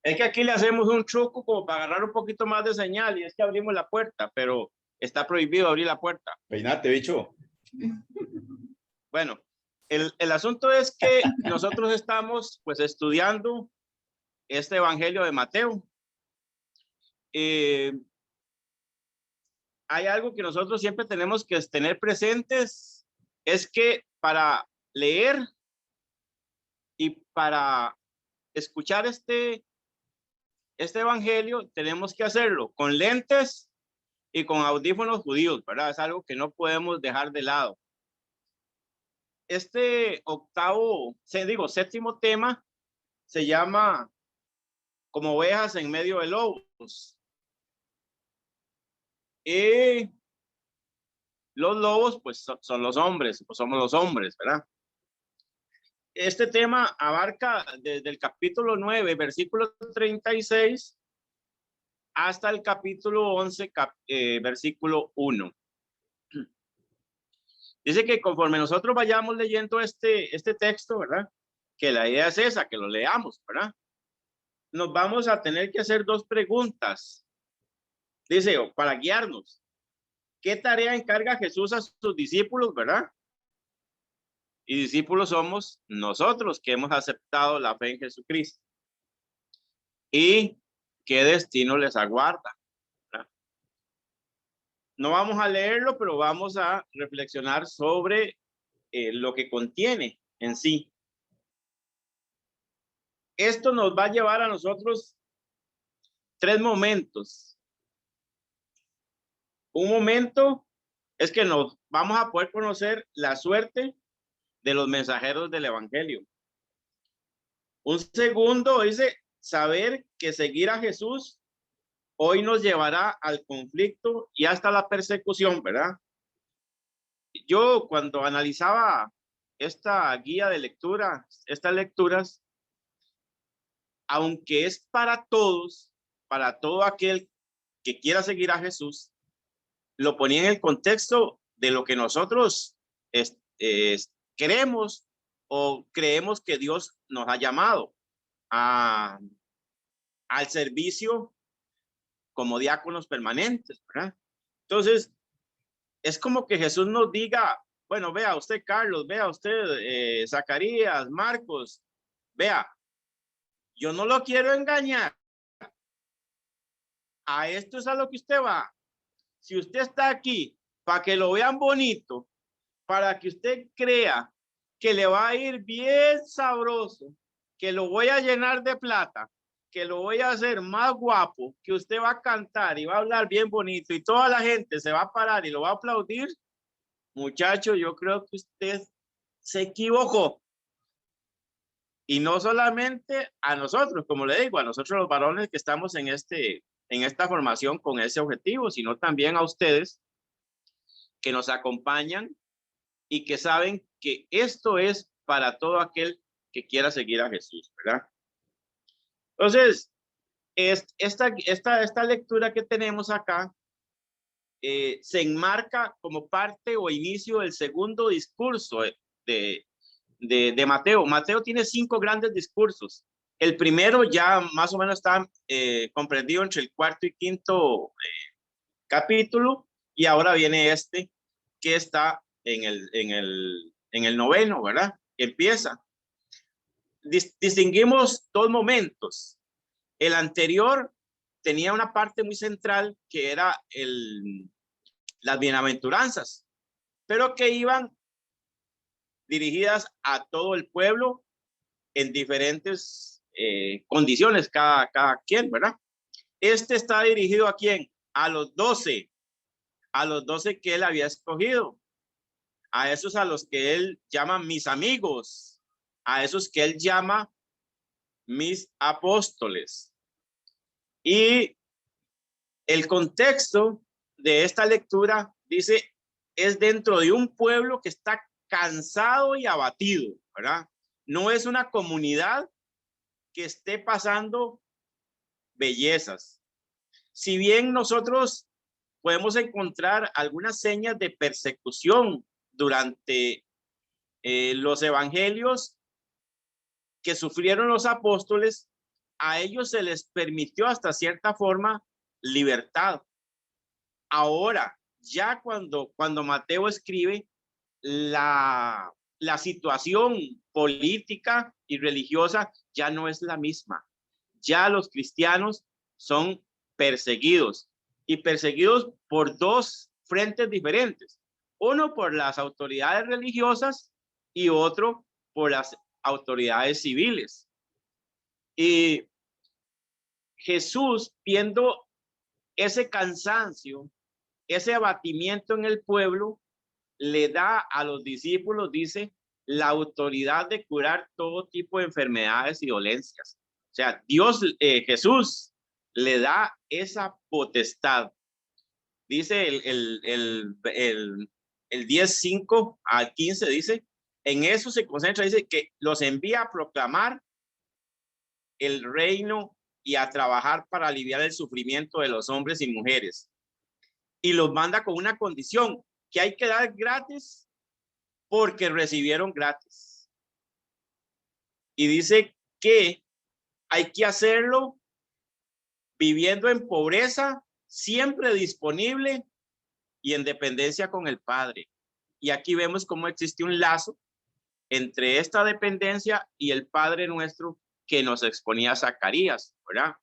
Es que aquí le hacemos un truco como para agarrar un poquito más de señal y es que abrimos la puerta, pero está prohibido abrir la puerta. Peinate, bicho. Bueno, el asunto es que nosotros estamos pues estudiando este evangelio de Mateo. Hay algo que nosotros siempre tenemos que tener presentes, es que para leer y para escuchar este evangelio tenemos que hacerlo con lentes y con audífonos judíos, ¿verdad? Es algo que no podemos dejar de lado. Este séptimo tema se llama como ovejas en medio de lobos. Y los lobos, pues son los hombres, pues somos los hombres, ¿verdad? Este tema abarca desde el capítulo 9, versículo 36, hasta el capítulo 11, versículo 1. Dice que conforme nosotros vayamos leyendo este texto, ¿verdad? Que la idea es esa, que lo leamos, ¿verdad? Nos vamos a tener que hacer 2 preguntas. Dice, para guiarnos, ¿qué tarea encarga Jesús a sus discípulos, verdad? Y discípulos somos nosotros que hemos aceptado la fe en Jesucristo. ¿Y qué destino les aguarda? ¿Verdad? No vamos a leerlo, pero vamos a reflexionar sobre lo que contiene en sí. Esto nos va a llevar a nosotros 3 momentos. Un momento es que nos vamos a poder conocer la suerte de los mensajeros del evangelio. Un segundo dice saber que seguir a Jesús hoy nos llevará al conflicto y hasta la persecución, ¿verdad? Yo cuando analizaba esta guía de lectura, estas lecturas, aunque es para todos, para todo aquel que quiera seguir a Jesús, lo ponía en el contexto de lo que nosotros queremos o creemos que Dios nos ha llamado al servicio como diáconos permanentes, ¿verdad? Entonces, es como que Jesús nos diga, bueno, vea usted, Carlos, vea usted, Zacarías, Marcos, vea, yo no lo quiero engañar. A esto es a lo que usted va. Si usted está aquí para que lo vean bonito, para que usted crea que le va a ir bien sabroso, que lo voy a llenar de plata, que lo voy a hacer más guapo, que usted va a cantar y va a hablar bien bonito y toda la gente se va a parar y lo va a aplaudir, muchacho, yo creo que usted se equivocó. Y no solamente a nosotros, como le digo, a nosotros los varones que estamos en esta formación con ese objetivo, sino también a ustedes que nos acompañan y que saben que esto es para todo aquel que quiera seguir a Jesús, ¿verdad? Entonces, esta lectura que tenemos acá se enmarca como parte o inicio del segundo discurso de Mateo. Mateo tiene 5 grandes discursos. El primero ya más o menos está comprendido entre el 4º y 5º capítulo, y ahora viene este que está en el 9º, ¿verdad? Que empieza. Distinguimos 2 momentos. El anterior tenía una parte muy central que era las bienaventuranzas, pero que iban dirigidas a todo el pueblo en diferentes condiciones, cada quien, ¿verdad? Este está dirigido ¿a quién? A los 12 que él había escogido, a esos a los que él llama mis amigos, a esos que él llama mis apóstoles. Y el contexto de esta lectura dice, es dentro de un pueblo que está cansado y abatido, ¿verdad? No es una comunidad que esté pasando bellezas. Si bien nosotros podemos encontrar algunas señas de persecución durante los evangelios que sufrieron los apóstoles, a ellos se les permitió hasta cierta forma libertad. Ahora, ya cuando Mateo escribe, la situación política y religiosa ya no es la misma. Ya los cristianos son perseguidos, y perseguidos por 2 frentes diferentes. Uno por las autoridades religiosas y otro por las autoridades civiles. Y Jesús, viendo ese cansancio, ese abatimiento en el pueblo, le da a los discípulos, dice, la autoridad de curar todo tipo de enfermedades y dolencias. O sea, Jesús le da esa potestad. Dice el 10:5 al 15, dice, en eso se concentra, dice que los envía a proclamar el reino y a trabajar para aliviar el sufrimiento de los hombres y mujeres. Y los manda con una condición, que hay que dar gratis porque recibieron gratis. Y dice que hay que hacerlo viviendo en pobreza, siempre disponible y en dependencia con el Padre. Y aquí vemos cómo existe un lazo entre esta dependencia y el Padre nuestro que nos exponía Zacarías, ¿verdad?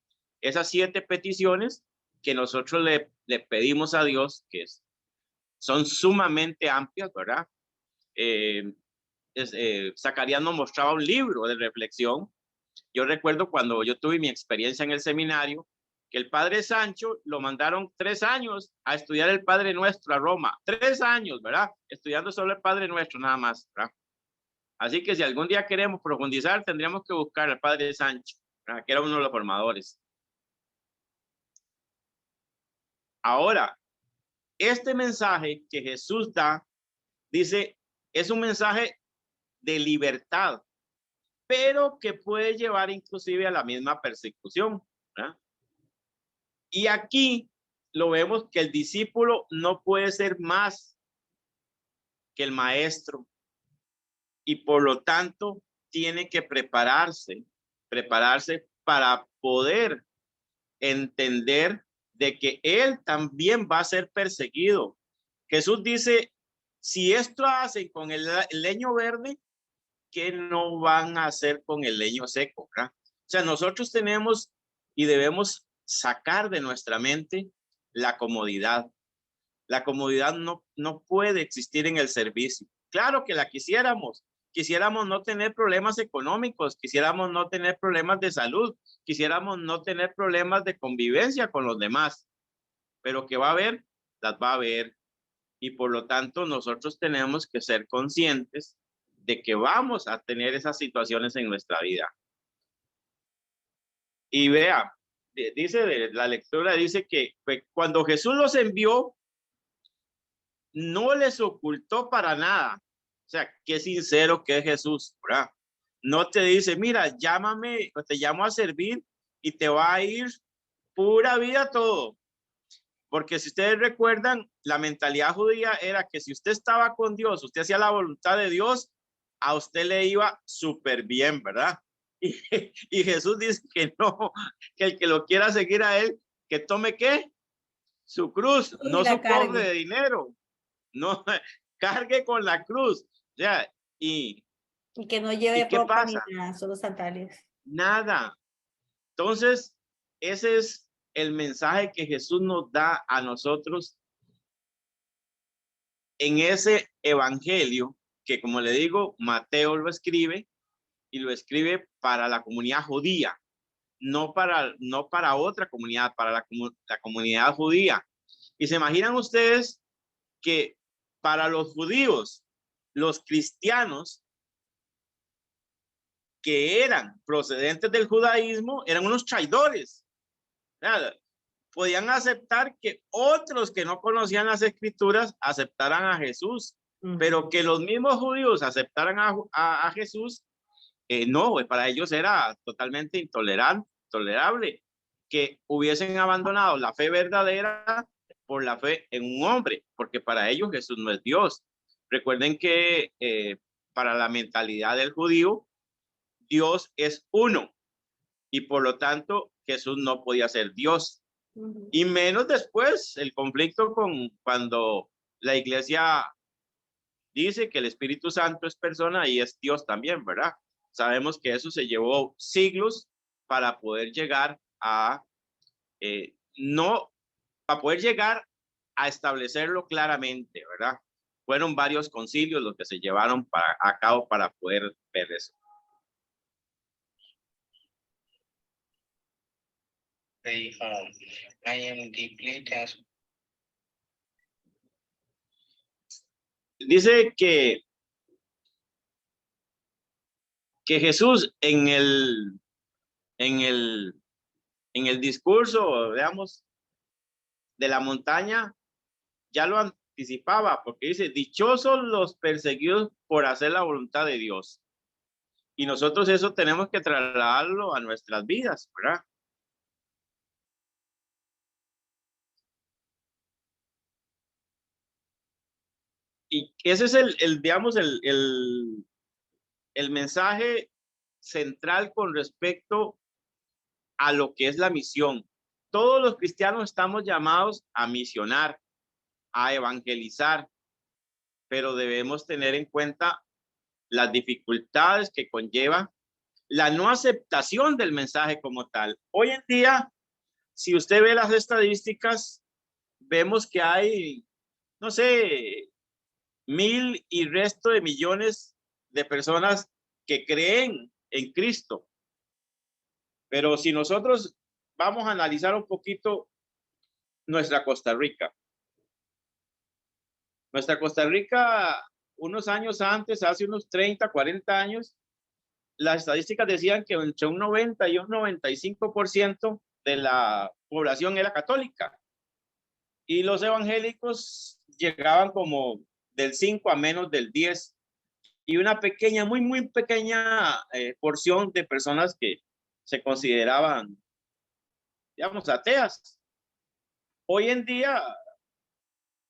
Esas 7 peticiones que nosotros le pedimos a Dios, que son sumamente amplias, ¿verdad? Zacarías nos mostraba un libro de reflexión. Yo recuerdo cuando yo tuve mi experiencia en el seminario, que el padre Sancho lo mandaron 3 años a estudiar el Padre Nuestro a Roma. 3 años, ¿verdad? Estudiando solo el Padre Nuestro nada más, ¿verdad? Así que si algún día queremos profundizar, tendríamos que buscar al padre Sancho, ¿verdad? Que era uno de los formadores. Ahora, este mensaje que Jesús da, dice, es un mensaje de libertad, pero que puede llevar inclusive a la misma persecución, ¿verdad? Y aquí lo vemos que el discípulo no puede ser más que el maestro, y por lo tanto tiene que prepararse para poder entender de que él también va a ser perseguido. Jesús dice, si esto hacen con el leño verde, ¿qué no van a hacer con el leño seco? ¿Verdad? O sea, nosotros tenemos y debemos sacar de nuestra mente la comodidad. La comodidad no puede existir en el servicio. Claro que la quisiéramos no tener problemas económicos, quisiéramos no tener problemas de salud, quisiéramos no tener problemas de convivencia con los demás, pero que va a haber, las va a haber. Y por lo tanto nosotros tenemos que ser conscientes de que vamos a tener esas situaciones en nuestra vida. Y vea, dice de la lectura, dice que cuando Jesús los envió, no les ocultó para nada. O sea, qué sincero que es Jesús, ¿verdad? No te dice, mira, llámame, o te llamo a servir y te va a ir pura vida todo. Porque si ustedes recuerdan, la mentalidad judía era que si usted estaba con Dios, usted hacía la voluntad de Dios, a usted le iba súper bien, ¿verdad? Y Jesús dice que no, que el que lo quiera seguir a él, que tome ¿qué? Su cruz, Y no la su cofre cargue. de dinero, no, cargue con la cruz. O sea, Y que no lleve ¿y qué ropa ni pasa? nada, solo sandalias. Nada. Entonces, ese es el mensaje que Jesús nos da a nosotros en ese evangelio que, como le digo, Mateo lo escribe y lo escribe para la comunidad judía, no para otra comunidad, para la comunidad judía. Y se imaginan ustedes que para los judíos, los cristianos que eran procedentes del judaísmo eran unos traidores. Nada, podían aceptar que otros que no conocían las escrituras aceptaran a Jesús, pero que los mismos judíos aceptaran a Jesús, no, para ellos era totalmente intolerable que hubiesen abandonado la fe verdadera por la fe en un hombre, porque para ellos Jesús no es Dios. Recuerden que para la mentalidad del judío, Dios es uno y por lo tanto Jesús no podía ser Dios. Y menos después el conflicto con cuando la iglesia dice que el Espíritu Santo es persona y es Dios también, ¿verdad? Sabemos que eso se llevó siglos para poder llegar a para poder llegar a establecerlo claramente, ¿verdad? Fueron varios concilios los que se llevaron a cabo para poder ver eso. I am deeply attached. Dice que Jesús en el discurso, veamos, de la montaña, ya lo anticipaba, porque dice, dichosos los perseguidos por hacer la voluntad de Dios. Y nosotros eso tenemos que trasladarlo a nuestras vidas, ¿verdad? Y ese es digamos, el mensaje central con respecto a lo que es la misión. Todos los cristianos estamos llamados a misionar, a evangelizar, pero debemos tener en cuenta las dificultades que conlleva la no aceptación del mensaje como tal. Hoy en día, si usted ve las estadísticas, vemos que hay, no sé, 1,000 y resto de millones de personas que creen en Cristo. Pero si nosotros vamos a analizar un poquito nuestra Costa Rica. Nuestra Costa Rica, unos años antes, hace unos 30, 40 años, las estadísticas decían que entre un 90 y un 95% de la población era católica. Y los evangélicos llegaban como del 5 a menos del 10. Y una pequeña, muy pequeña porción de personas que se consideraban, digamos, ateas. Hoy en día,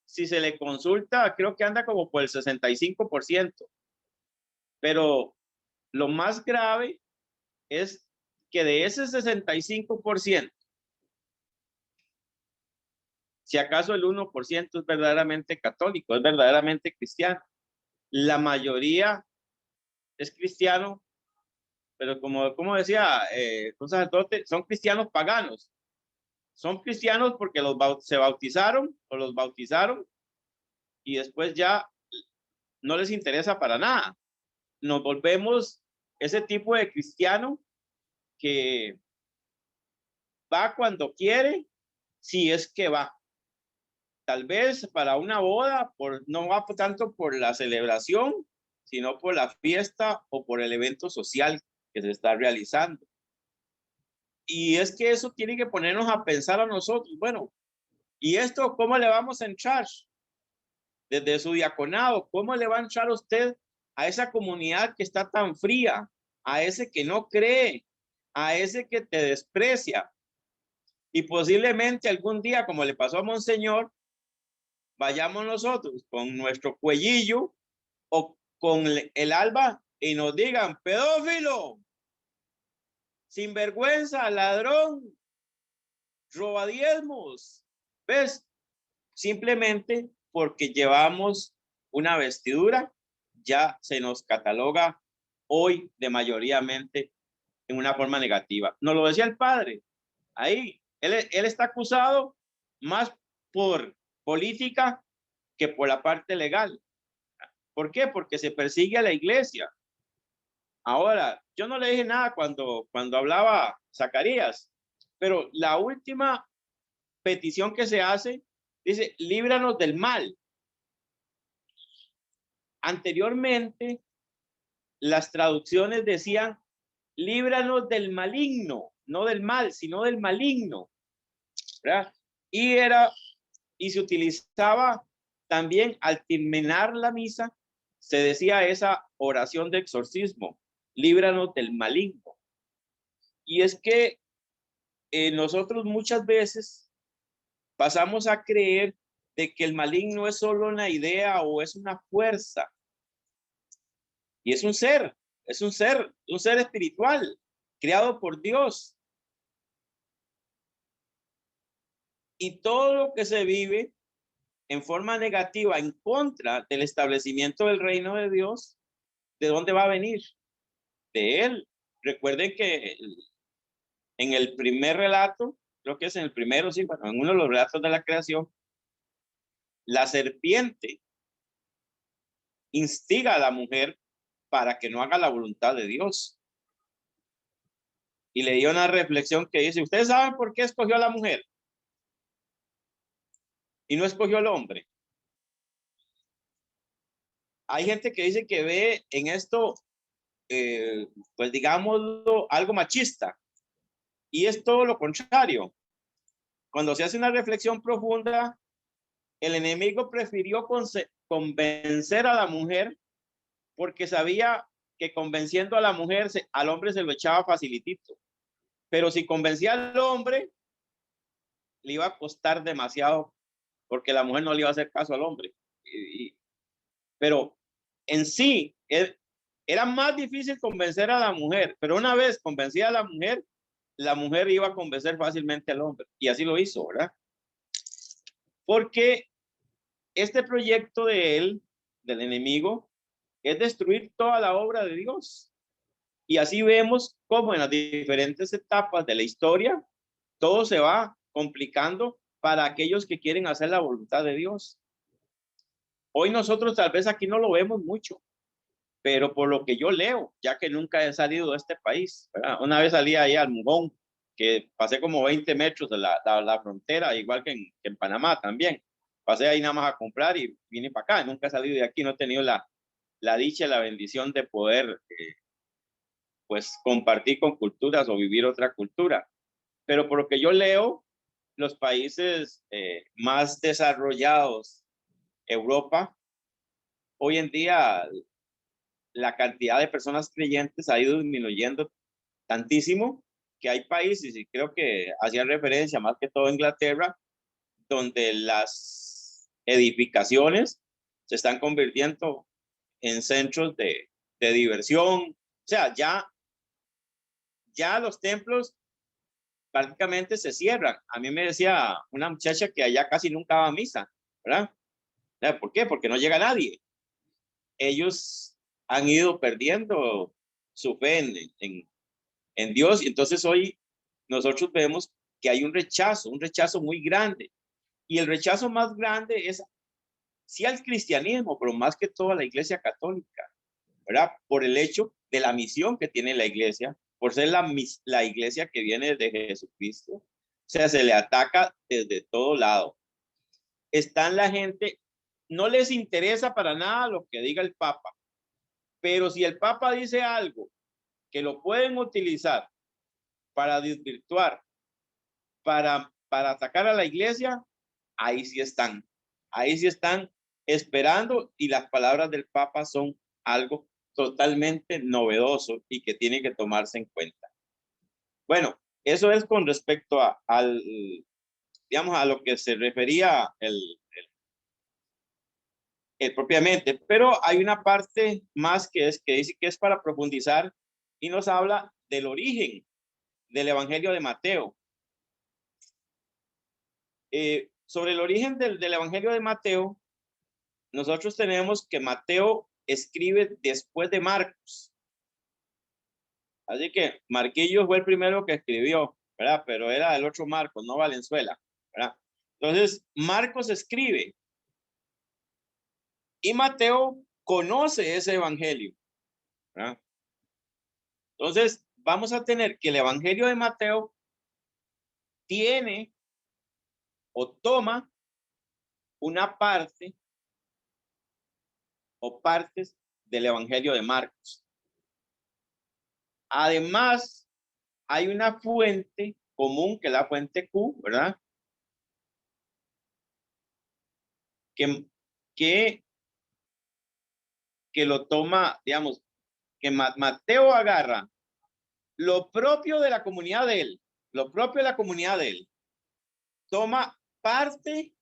si se le consulta, creo que anda como por el 65%. Pero lo más grave es que de ese 65%, si acaso el 1% es verdaderamente católico, es verdaderamente cristiano. La mayoría es cristiano, pero como decía un sacerdote, son cristianos paganos. Son cristianos porque se bautizaron o los bautizaron y después ya no les interesa para nada. Nos volvemos ese tipo de cristiano que va cuando quiere, si es que va. Tal vez para una boda, no va tanto por la celebración, sino por la fiesta o por el evento social que se está realizando. Y es que eso tiene que ponernos a pensar a nosotros, bueno, ¿y esto cómo le vamos a entrar? desde su diaconado, ¿cómo le va a entrar usted a esa comunidad que está tan fría, a ese que no cree, a ese que te desprecia? Y posiblemente algún día, como le pasó a Monseñor, vayamos nosotros con nuestro cuellillo o con el alba y nos digan: pedófilo, sinvergüenza, ladrón, robadiezmos. ¿Ves? Simplemente porque llevamos una vestidura, ya se nos cataloga hoy de mayoritariamente en una forma negativa. Nos lo decía el padre. Ahí, él está acusado más por política que por la parte legal. ¿Por qué? Porque se persigue a la iglesia. Ahora, yo no le dije nada cuando hablaba Zacarías, pero la última petición que se hace dice: líbranos del mal. Anteriormente, las traducciones decían: líbranos del maligno, no del mal, sino del maligno, ¿verdad? Y se utilizaba también al terminar la misa, se decía esa oración de exorcismo: líbranos del maligno. Y es que nosotros muchas veces pasamos a creer de que el maligno es solo una idea o es una fuerza. Y es un ser espiritual, creado por Dios. Y todo lo que se vive en forma negativa en contra del establecimiento del reino de Dios, ¿de dónde va a venir? De él. Recuerden que en el primer relato, creo que es en el primero, sí, bueno, en uno de los relatos de la creación, la serpiente instiga a la mujer para que no haga la voluntad de Dios. Y le dio una reflexión que dice: ¿ustedes saben por qué escogió a la mujer y no escogió al hombre? Hay gente que dice que ve en esto, pues digámoslo, algo machista. Y es todo lo contrario. Cuando se hace una reflexión profunda, el enemigo prefirió convencer a la mujer porque sabía que convenciendo a la mujer, al hombre se lo echaba facilitito. Pero si convencía al hombre, le iba a costar demasiado, porque la mujer no le iba a hacer caso al hombre. Pero en sí, era más difícil convencer a la mujer, pero una vez convencida a la mujer iba a convencer fácilmente al hombre. Y así lo hizo, ¿verdad? Porque este proyecto de él, del enemigo, es destruir toda la obra de Dios. Y así vemos cómo en las diferentes etapas de la historia, todo se va complicando para aquellos que quieren hacer la voluntad de Dios. Hoy nosotros tal vez aquí no lo vemos mucho, pero por lo que yo leo, ya que nunca he salido de este país, ¿verdad? Una vez salí ahí al Mugón, que pasé como 20 metros de la frontera, igual que en Panamá también. Pasé ahí nada más a comprar y vine para acá. Nunca he salido de aquí, no he tenido la dicha y la bendición de poder pues compartir con culturas o vivir otra cultura. Pero por lo que yo leo, los países más desarrollados, Europa, hoy en día la cantidad de personas creyentes ha ido disminuyendo tantísimo que hay países, y creo que hacía referencia más que todo a Inglaterra, donde las edificaciones se están convirtiendo en centros de diversión. O sea, ya los templos prácticamente se cierran. A mí me decía una muchacha que allá casi nunca va a misa, ¿verdad? ¿Por qué? Porque no llega nadie. Ellos han ido perdiendo su fe en Dios, y entonces hoy nosotros vemos que hay un rechazo muy grande. Y el rechazo más grande es sí al cristianismo, pero más que todo a la iglesia católica, ¿verdad? Por el hecho de la misión que tiene la iglesia, por ser la iglesia que viene de Jesucristo. O sea, se le ataca desde todo lado. Están la gente, no les interesa para nada lo que diga el Papa, pero si el Papa dice algo que lo pueden utilizar para desvirtuar, para atacar a la iglesia, ahí sí están esperando, y las palabras del Papa son algo totalmente novedoso y que tiene que tomarse en cuenta. Bueno, eso es con respecto digamos, a lo que se refería el propiamente, pero hay una parte más que dice que es para profundizar y nos habla del origen del Evangelio de Mateo. Sobre el origen del Evangelio de Mateo, nosotros tenemos que Mateo escribe después de Marcos. Así que Marquillo fue el primero que escribió, ¿verdad? Pero era el otro Marcos, no Valenzuela, ¿verdad? Entonces, Marcos escribe y Mateo conoce ese evangelio, ¿verdad? Entonces, vamos a tener que el evangelio de Mateo tiene o toma una parte o partes del evangelio de Marcos. Además, hay una fuente común que es la fuente Q, ¿verdad? Que lo toma, digamos, que Mateo agarra lo propio de la comunidad de él, toma parte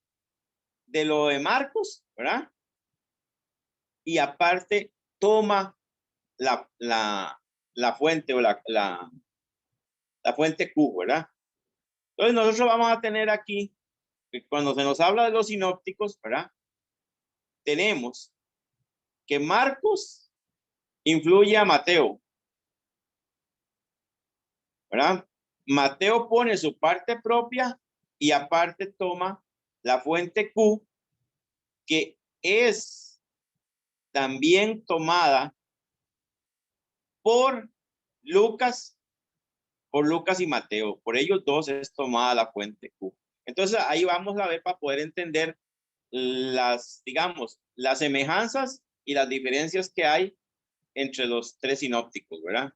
de lo de Marcos, ¿verdad? Y aparte toma la fuente o la fuente Q, ¿verdad? Entonces nosotros vamos a tener aquí, que cuando se nos habla de los sinópticos, ¿verdad? Tenemos que Marcos influye a Mateo, ¿verdad? Mateo pone su parte propia y aparte toma la fuente Q, que es también tomada por Lucas y Mateo. Por ellos dos es tomada la fuente Q. Entonces ahí vamos a ver para poder entender digamos, las semejanzas y las diferencias que hay entre los tres sinópticos, ¿verdad?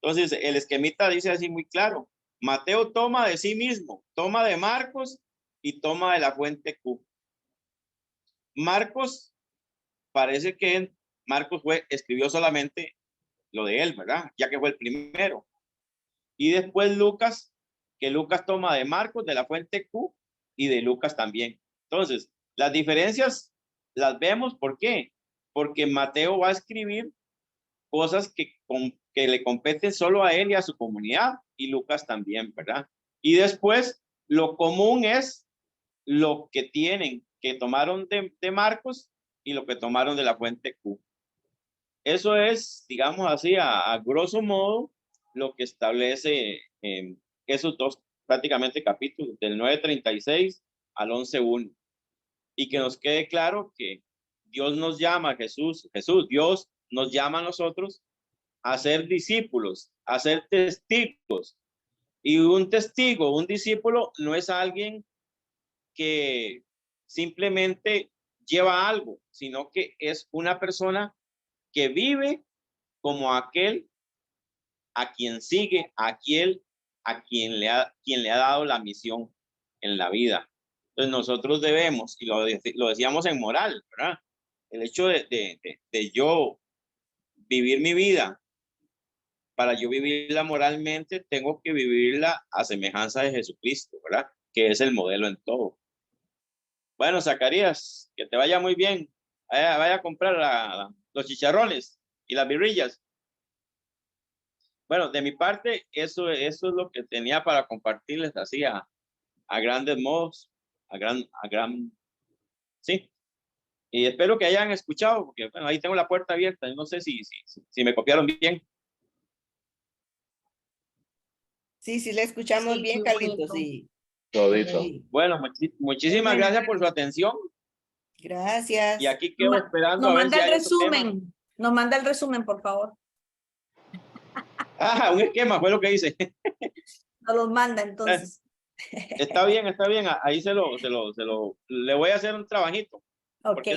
Entonces el esquemita dice así muy claro: Mateo toma de sí mismo, toma de Marcos y toma de la fuente Q. Marcos, parece que Marcos escribió solamente lo de él, ¿verdad? Ya que fue el primero. Y después Lucas, que Lucas toma de Marcos, de la fuente Q, y de Lucas también. Entonces, las diferencias las vemos, ¿por qué? Porque Mateo va a escribir cosas que le competen solo a él y a su comunidad, y Lucas también, ¿verdad? Y después, lo común es lo que tomaron de Marcos y lo que tomaron de la fuente Q. Eso es, digamos así, a grosso modo, lo que establece esos dos prácticamente capítulos, del 9:36 al 11:1. Y que nos quede claro que Dios nos llama, Dios nos llama a nosotros a ser discípulos, a ser testigos. Y un testigo, un discípulo, no es alguien que simplemente lleva algo, sino que es una persona que vive como aquel a quien sigue, a quien le ha dado la misión en la vida. Entonces nosotros debemos, y lo decíamos en moral, ¿verdad? El hecho de yo vivir mi vida, para yo vivirla moralmente, tengo que vivirla a semejanza de Jesucristo, ¿verdad? Que es el modelo en todo. Bueno, Zacarías, que te vaya muy bien. Vaya a comprar los chicharrones y las birrillas. Bueno, de mi parte, eso es lo que tenía para compartirles así a grandes modos, sí. Y espero que hayan escuchado, porque bueno, ahí tengo la puerta abierta. No sé si me copiaron bien. Sí, le escuchamos Sí, bien, muy Carlitos. bonito. Sí. Todito. Sí. Bueno, muchísimas gracias por su atención. Gracias. Y aquí quedo esperando a ver si hay otro tema. Nos manda el resumen, por favor. Un esquema fue lo que hice. Nos los manda entonces. Está bien. Ahí le voy a hacer un trabajito. Ok.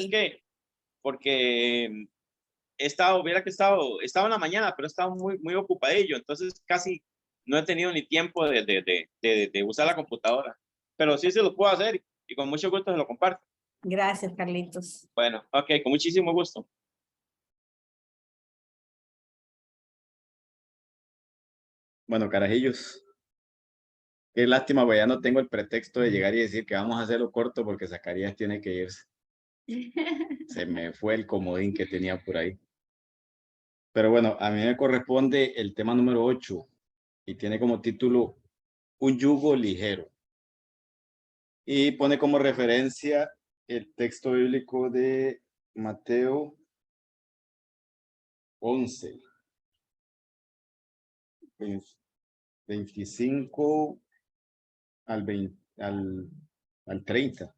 Porque he estado en la mañana, pero he estado muy, muy ocupadillo. Entonces casi no he tenido ni tiempo de usar la computadora. Pero sí se lo puedo hacer y con mucho gusto se lo comparto. Gracias, Carlitos. Bueno, ok, con muchísimo gusto. Bueno, carajillos. Qué lástima, pues ya no tengo el pretexto de llegar y decir que vamos a hacerlo corto porque Zacarías tiene que irse. Se me fue el comodín que tenía por ahí. Pero bueno, a mí me corresponde el tema número 8 y tiene como título Un yugo ligero. Y pone como referencia el texto bíblico de Mateo 11, 25 al 20, al 30.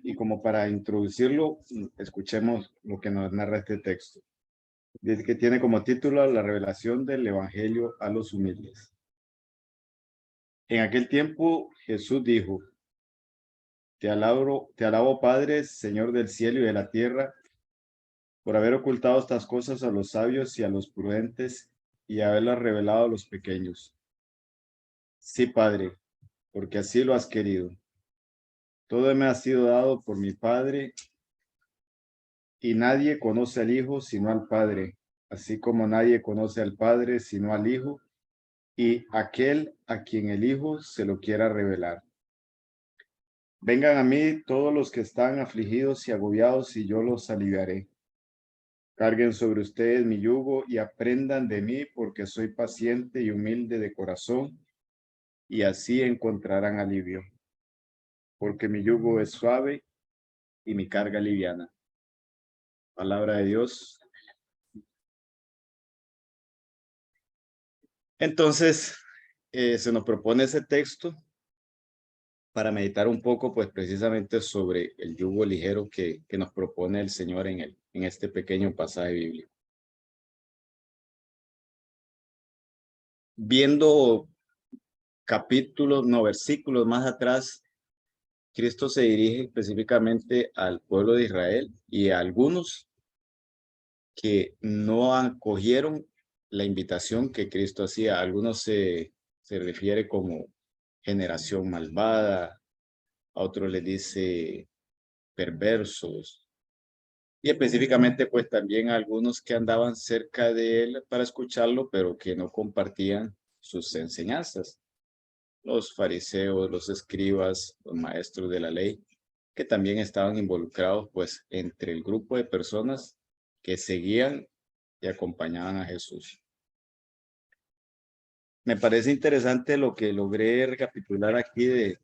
Y como para introducirlo, escuchemos lo que nos narra este texto. Dice que tiene como título La revelación del Evangelio a los humildes. En aquel tiempo Jesús dijo: Te alabo, Padre, Señor del cielo y de la tierra, por haber ocultado estas cosas a los sabios y a los prudentes y haberlas revelado a los pequeños. Sí, Padre, porque así lo has querido. Todo me ha sido dado por mi Padre, y nadie conoce al Hijo sino al Padre, así como nadie conoce al Padre sino al Hijo, y aquel a quien el Hijo se lo quiera revelar. Vengan a mí todos los que están afligidos y agobiados, y yo los aliviaré. Carguen sobre ustedes mi yugo y aprendan de mí, porque soy paciente y humilde de corazón, y así encontrarán alivio. Porque mi yugo es suave y mi carga liviana. Palabra de Dios. Entonces, se nos propone ese texto para meditar un poco, pues precisamente sobre el yugo ligero que nos propone el Señor en este pequeño pasaje bíblico. Viendo versículos más atrás, Cristo se dirige específicamente al pueblo de Israel y a algunos que no acogieron la invitación que Cristo hacía. A algunos se refiere como generación malvada, a otros les dice perversos, y específicamente pues también a algunos que andaban cerca de él para escucharlo, pero que no compartían sus enseñanzas. Los fariseos, los escribas, los maestros de la ley, que también estaban involucrados pues entre el grupo de personas que seguían y acompañaban a Jesús. Me parece interesante lo que logré recapitular aquí de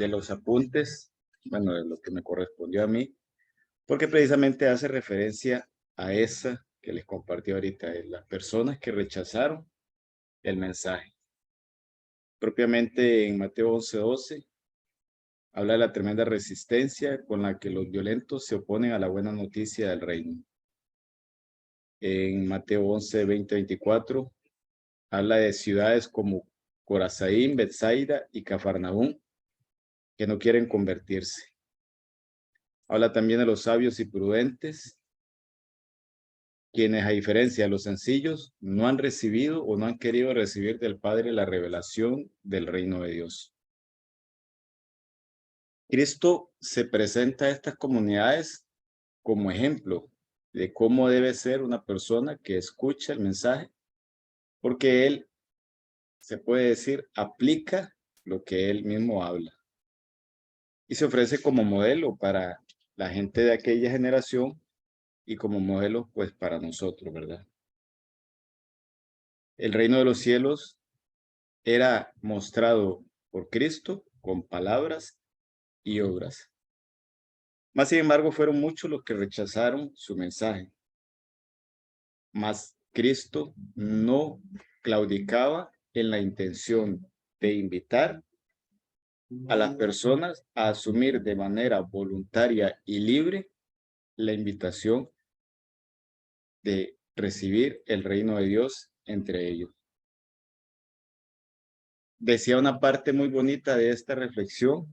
los apuntes, bueno, de lo que me correspondió a mí, porque precisamente hace referencia a esa que les compartí ahorita, de las personas que rechazaron el mensaje. Propiamente en Mateo 11:12, habla de la tremenda resistencia con la que los violentos se oponen a la buena noticia del reino. En Mateo 11:20-24, habla de ciudades como Corazaín, Betsaida y Cafarnaúm, que no quieren convertirse. Habla también de los sabios y prudentes, quienes a diferencia de los sencillos, no han recibido o no han querido recibir del Padre la revelación del reino de Dios. Cristo se presenta a estas comunidades como ejemplo de cómo debe ser una persona que escucha el mensaje, porque él, se puede decir, aplica lo que él mismo habla. Y se ofrece como modelo para la gente de aquella generación y como modelo pues para nosotros, ¿verdad? El reino de los cielos era mostrado por Cristo con palabras y obras. Mas, sin embargo, fueron muchos los que rechazaron su mensaje. Mas Cristo no claudicaba en la intención de invitar a las personas a asumir de manera voluntaria y libre la invitación de recibir el reino de Dios entre ellos. Decía una parte muy bonita de esta reflexión: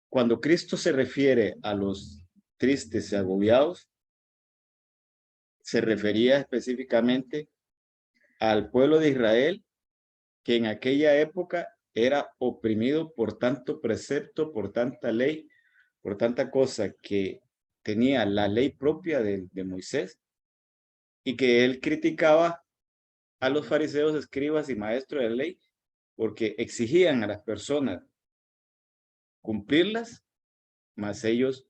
cuando Cristo se refiere a los tristes y agobiados, se refería específicamente al pueblo de Israel, que en aquella época era oprimido por tanto precepto, por tanta ley, por tanta cosa que tenía la ley propia de Moisés, y que él criticaba a los fariseos, escribas y maestros de la ley, porque exigían a las personas cumplirlas, mas ellos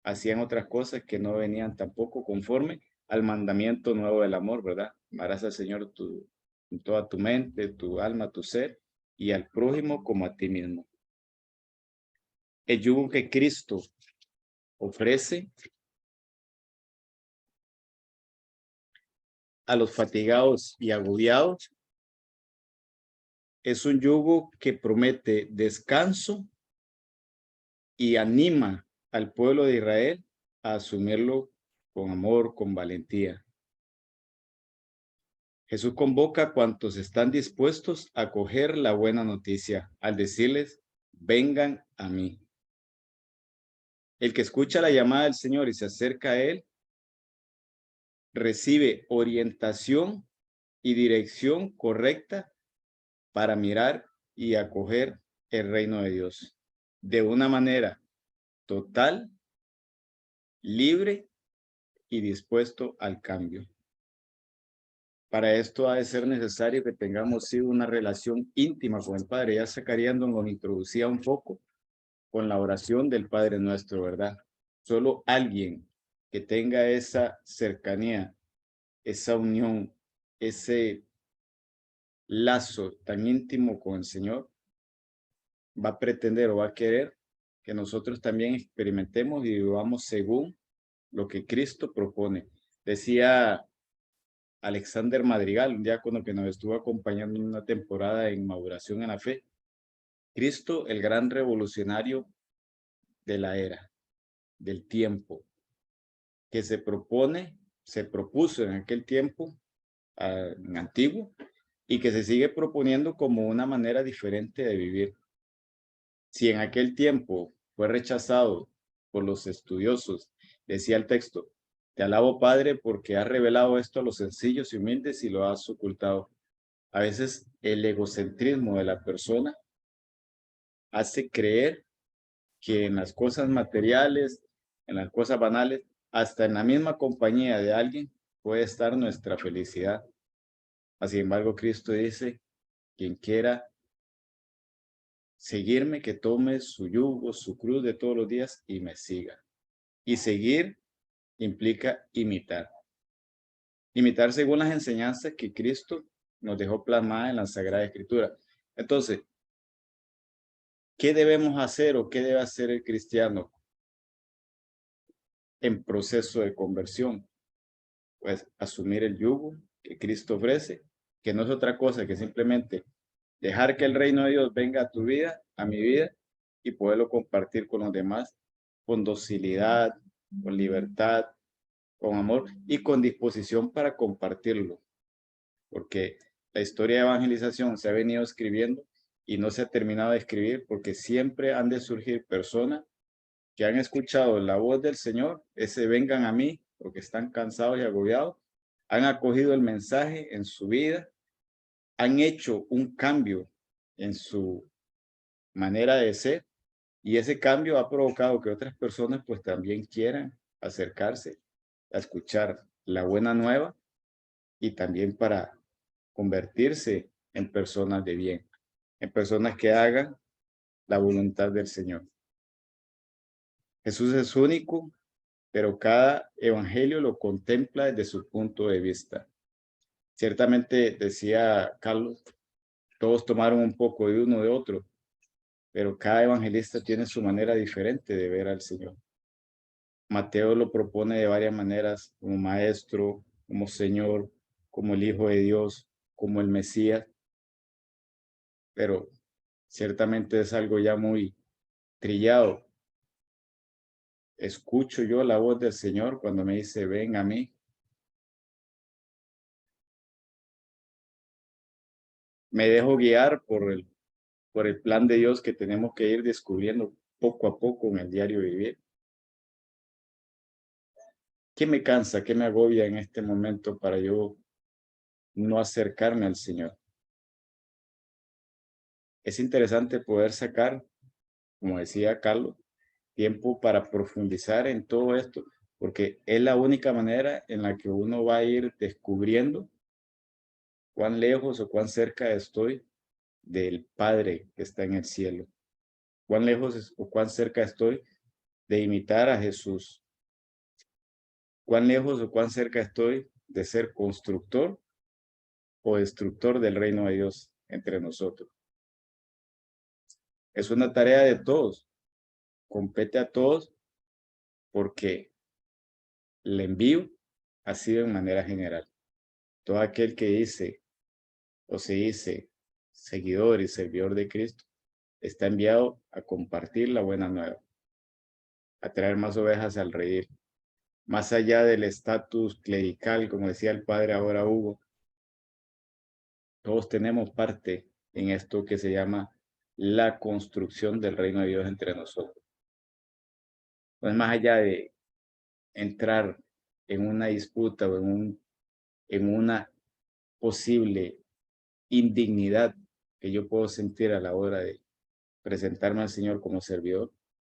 hacían otras cosas que no venían tampoco conforme al mandamiento nuevo del amor, ¿verdad? Amarás al Señor con toda tu mente, tu alma, tu ser, y al prójimo como a ti mismo. El yugo que Cristo ofrece a los fatigados y agobiados es un yugo que promete descanso y anima al pueblo de Israel a asumirlo con amor, con valentía. Jesús convoca a cuantos están dispuestos a coger la buena noticia al decirles, vengan a mí. El que escucha la llamada del Señor y se acerca a Él, recibe orientación y dirección correcta para mirar y acoger el reino de Dios de una manera total, libre y dispuesto al cambio. Para esto ha de ser necesario que tengamos una relación íntima con el Padre. Ya Zacarías nos introducía un poco con la oración del Padre Nuestro, ¿verdad? Solo alguien que tenga esa cercanía, esa unión, ese lazo tan íntimo con el Señor, va a pretender o va a querer que nosotros también experimentemos y vivamos según lo que Cristo propone. Decía Alexander Madrigal, un diácono que nos estuvo acompañando en una temporada en Maduración en la Fe, Cristo, el gran revolucionario de la era, del tiempo, que se propuso en aquel tiempo en antiguo, y que se sigue proponiendo como una manera diferente de vivir. Si en aquel tiempo fue rechazado por los estudiosos, decía el texto, te alabo, Padre, porque has revelado esto a los sencillos y humildes y lo has ocultado. A veces el egocentrismo de la persona hace creer que en las cosas materiales, en las cosas banales, hasta en la misma compañía de alguien puede estar nuestra felicidad. Sin embargo, Cristo dice, quien quiera seguirme, que tome su yugo, su cruz de todos los días y me siga. Y seguir implica imitar. Imitar según las enseñanzas que Cristo nos dejó plasmadas en la Sagrada Escritura. Entonces, ¿qué debemos hacer o qué debe hacer el cristiano en proceso de conversión? Pues asumir el yugo que Cristo ofrece, que no es otra cosa que simplemente dejar que el reino de Dios venga a tu vida, a mi vida, y poderlo compartir con los demás con docilidad, con libertad, con amor y con disposición para compartirlo. Porque la historia de evangelización se ha venido escribiendo y no se ha terminado de escribir porque siempre han de surgir personas que han escuchado la voz del Señor, ese vengan a mí porque están cansados y agobiados, han acogido el mensaje en su vida, han hecho un cambio en su manera de ser y ese cambio ha provocado que otras personas pues también quieran acercarse a escuchar la buena nueva y también para convertirse en personas de bien, en personas que hagan la voluntad del Señor. Jesús es único, pero cada evangelio lo contempla desde su punto de vista. Ciertamente, decía Carlos, todos tomaron un poco de uno de otro, pero cada evangelista tiene su manera diferente de ver al Señor. Mateo lo propone de varias maneras, como maestro, como Señor, como el Hijo de Dios, como el Mesías, pero ciertamente es algo ya muy trillado. Escucho yo la voz del Señor cuando me dice, ven a mí. Me dejo guiar por el plan de Dios que tenemos que ir descubriendo poco a poco en el diario vivir. ¿Qué me cansa, qué me agobia en este momento para yo no acercarme al Señor? es interesante poder sacar, como decía Carlos, tiempo para profundizar en todo esto, porque es la única manera en la que uno va a ir descubriendo cuán lejos o cuán cerca estoy del Padre que está en el cielo. Cuán lejos o cuán cerca estoy de imitar a Jesús. Cuán lejos o cuán cerca estoy de ser constructor o destructor del reino de Dios entre nosotros. Es una tarea de todos, compete a todos, porque el envío ha sido en manera general. Todo aquel que dice o se dice seguidor y servidor de Cristo está enviado a compartir la buena nueva, a traer más ovejas al redil, más allá del estatus clerical, como decía el padre ahora Hugo. Todos tenemos parte en esto que se llama la construcción del reino de Dios entre nosotros. No es más allá de entrar en una disputa o en una posible indignidad que yo puedo sentir a la hora de presentarme al Señor como servidor,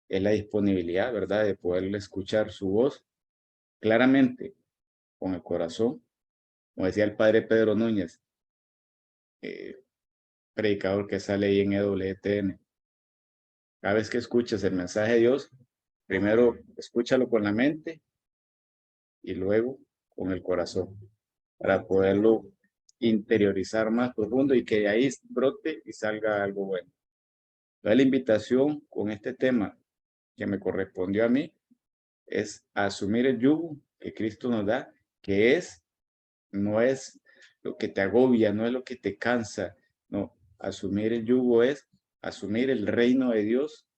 es la disponibilidad, ¿verdad?, de poderle escuchar su voz claramente, con el corazón, como decía el padre Pedro Núñez, predicador que sale ahí en EWTN. Cada vez que escuches el mensaje de Dios, primero escúchalo con la mente y luego con el corazón, para poderlo interiorizar más profundo y que de ahí brote y salga algo bueno. La invitación con este tema que me correspondió a mí es asumir el yugo que Cristo nos da, que no es lo que te agobia, no es lo que te cansa, no, asumir el yugo es asumir el reino de Dios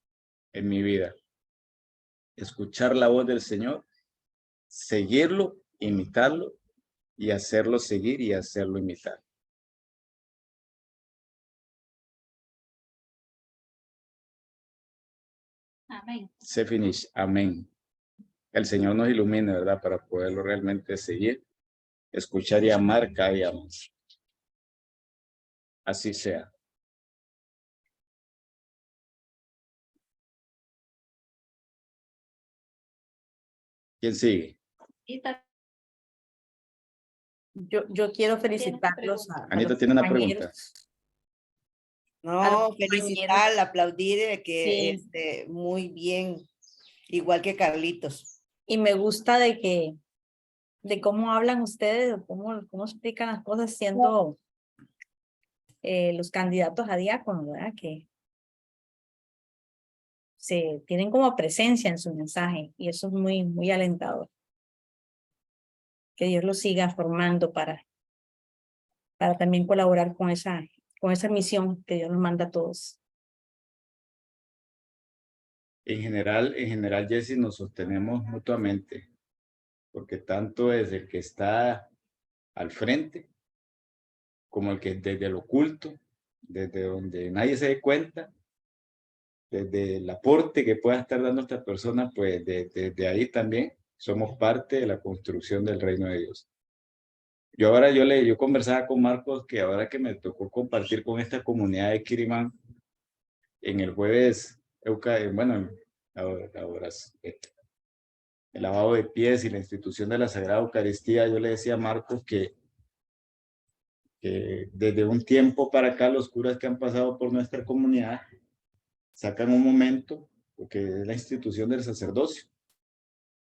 en mi vida, escuchar la voz del Señor, seguirlo, imitarlo y hacerlo seguir y hacerlo imitar. Amén. Se finish. Amén. El Señor nos ilumine, ¿verdad? Para poderlo realmente seguir, escuchar y amar cada día más. Así sea. ¿Quién sigue? Yo quiero felicitarlos a Anita los tiene una compañeros. pregunta. A los No, compañeros. felicitar, aplaudir que Sí. muy bien, igual que Carlitos. Y me gusta de cómo hablan ustedes, cómo explican las cosas siendo los candidatos a diácono, ¿verdad? Que se tienen como presencia en su mensaje y eso es muy, muy alentador. Que Dios los siga formando para también colaborar con esa misión que Dios nos manda a todos. En general, Jessy, nos sostenemos mutuamente, porque tanto es el que está al frente, como el que desde lo oculto, desde donde nadie se dé cuenta, desde el aporte que pueda estar dando esta persona, pues desde ahí también somos parte de la construcción del reino de Dios. Yo conversaba con Marcos que ahora que me tocó compartir con esta comunidad de Quirimán en el jueves, bueno, ahora el lavado de pies y la institución de la Sagrada Eucaristía, yo le decía a Marcos que desde un tiempo para acá los curas que han pasado por nuestra comunidad sacan un momento, porque es la institución del sacerdocio,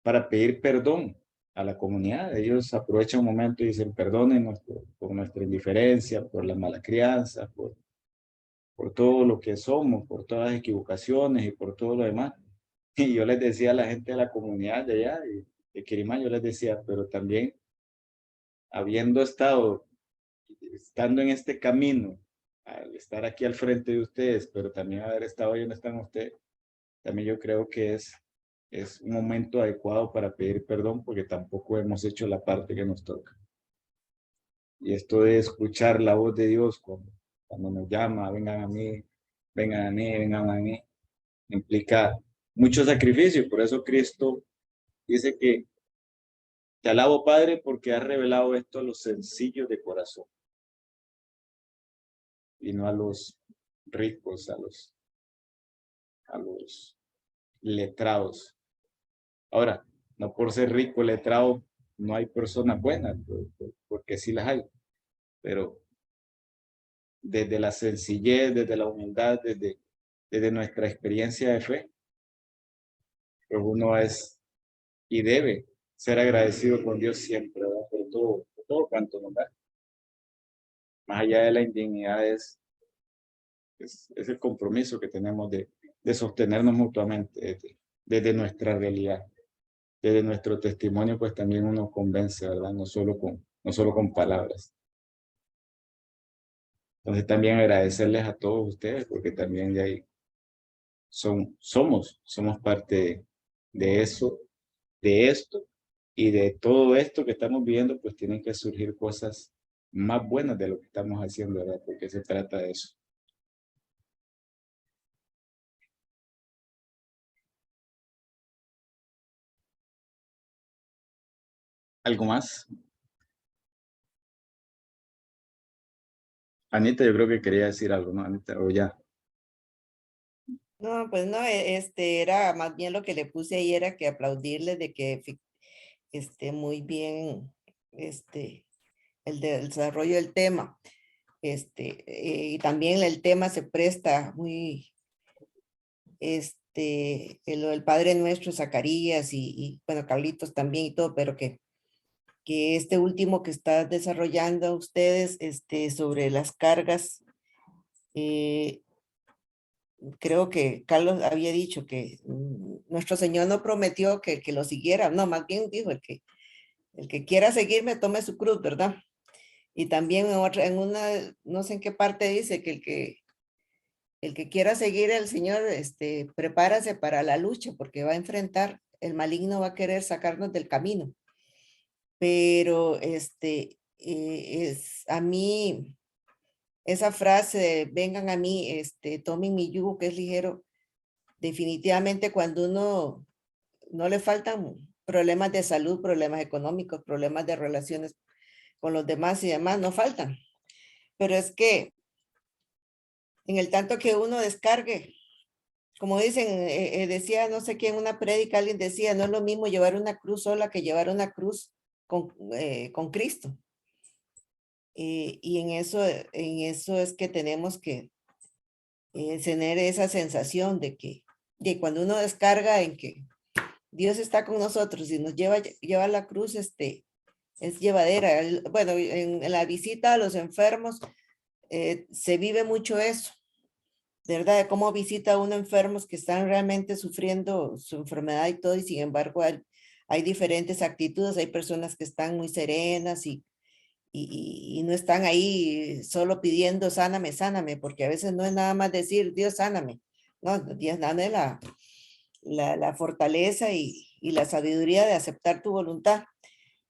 para pedir perdón a la comunidad. Ellos aprovechan un momento y dicen perdónenos por nuestra indiferencia, por la mala crianza, por todo lo que somos, por todas las equivocaciones y por todo lo demás. Y yo les decía a la gente de la comunidad de allá, de Quirimán, yo les decía, pero también estando en este camino, al estar aquí al frente de ustedes, pero también haber estado ahí donde están ustedes, también yo creo que es un momento adecuado para pedir perdón porque tampoco hemos hecho la parte que nos toca. Y esto de escuchar la voz de Dios cuando nos llama, vengan a mí, vengan a mí, vengan a mí, implica mucho sacrificio. Por eso Cristo dice que te alabo, Padre, porque has revelado esto a los sencillos de corazón y no a los ricos, a los letrados. Ahora, no por ser rico letrado no hay personas buenas, porque sí las hay, pero desde la sencillez, desde la humildad, desde nuestra experiencia de fe, pues uno es y debe ser agradecido con Dios siempre, ¿verdad? Por todo cuanto nos da. Más allá de la indignidad es el compromiso que tenemos de sostenernos mutuamente desde nuestra realidad. Desde nuestro testimonio, pues también uno convence, ¿verdad? No solo con palabras. Entonces también agradecerles a todos ustedes, porque también de ahí somos parte de eso, de esto, y de todo esto que estamos viviendo, pues tienen que surgir cosas más buenas de lo que estamos haciendo, ¿verdad? Porque se trata de eso. ¿Algo más? Anita, yo creo que quería decir algo, ¿no, Anita? O ya. No, pues no, era más bien lo que le puse ahí, era que aplaudirle de que muy bien el desarrollo del tema. Y también el tema se presta muy, lo del Padre Nuestro, Zacarías y bueno, Carlitos también y todo, pero que este último que está desarrollando ustedes, sobre las cargas, creo que Carlos había dicho que nuestro Señor no prometió que el que lo siguiera, no, más bien dijo el que quiera seguirme tome su cruz, ¿verdad? Y también en una, no sé en qué parte dice que el que quiera seguir al Señor, prepárase para la lucha, porque va a enfrentar, el maligno va a querer sacarnos del camino. Pero es a mí, esa frase de, vengan a mí, tomen mi yugo que es ligero, definitivamente cuando uno no le faltan problemas de salud, problemas económicos, problemas de relaciones con los demás y demás, no faltan. Pero es que en el tanto que uno descargue, como dicen, decía, no sé quién, una prédica, alguien decía, no es lo mismo llevar una cruz sola que llevar una cruz con Cristo. Y en eso es que tenemos que tener esa sensación de que cuando uno descarga en que Dios está con nosotros y nos lleva la cruz, es llevadera. Bueno, en la visita a los enfermos se vive mucho eso, ¿verdad? De cómo visita a uno enfermos que están realmente sufriendo su enfermedad y todo, y sin embargo hay diferentes actitudes, hay personas que están muy serenas y no están ahí solo pidiendo sáname, sáname, porque a veces no es nada más decir Dios sáname, no, Dios dame la fortaleza y la sabiduría de aceptar tu voluntad.